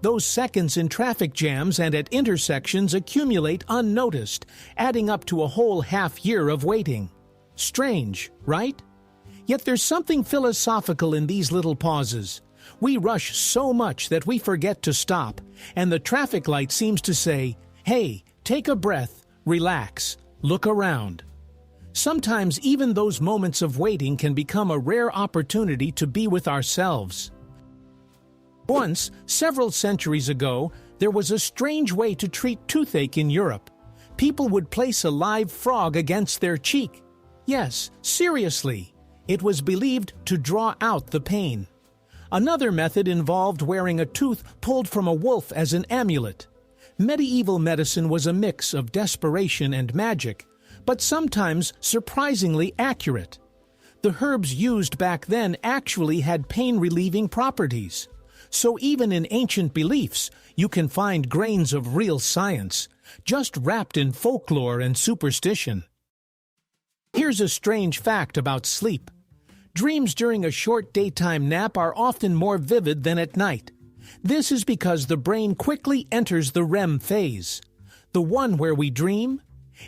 Those seconds in traffic jams and at intersections accumulate unnoticed, adding up to a whole half year of waiting. Strange, right? Yet there's something philosophical in these little pauses. We rush so much that we forget to stop, and the traffic light seems to say, "Hey, take a breath, relax, look around." Sometimes even those moments of waiting can become a rare opportunity to be with ourselves. Once, several centuries ago, there was a strange way to treat toothache in Europe. People would place a live frog against their cheek. Yes, seriously. It was believed to draw out the pain. Another method involved wearing a tooth pulled from a wolf as an amulet. Medieval medicine was a mix of desperation and magic, but sometimes surprisingly accurate. The herbs used back then actually had pain-relieving properties. So even in ancient beliefs, you can find grains of real science, just wrapped in folklore and superstition. Here's a strange fact about sleep. Dreams during a short daytime nap are often more vivid than at night. This is because the brain quickly enters the REM phase, the one where we dream.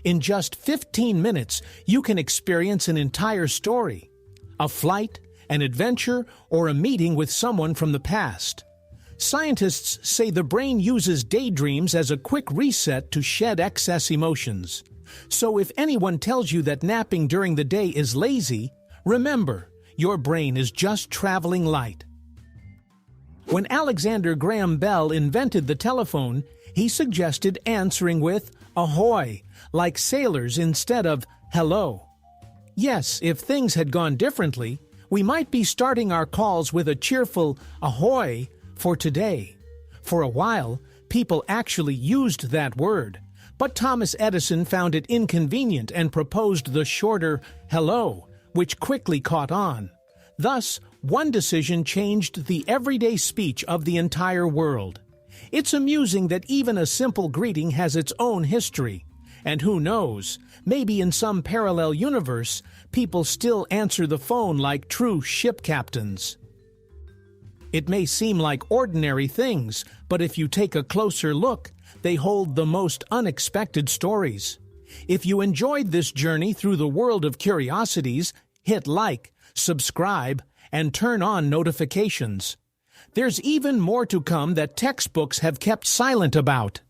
In just 15 minutes, you can experience an entire story, a flight, an adventure, or a meeting with someone from the past. Scientists say the brain uses daydreams as a quick reset to shed excess emotions. So if anyone tells you that napping during the day is lazy, remember, your brain is just traveling light. When Alexander Graham Bell invented the telephone, he suggested answering with "ahoy," like sailors instead of "hello." Yes, if things had gone differently, we might be starting our calls with a cheerful "ahoy" for today. For a while, people actually used that word, but Thomas Edison found it inconvenient and proposed the shorter "hello," which quickly caught on. Thus, one decision changed the everyday speech of the entire world. It's amusing that even a simple greeting has its own history. And who knows, maybe in some parallel universe, people still answer the phone like true ship captains. It may seem like ordinary things, but if you take a closer look, they hold the most unexpected stories. If you enjoyed this journey through the world of curiosities, hit like, subscribe, and turn on notifications. There's even more to come that textbooks have kept silent about.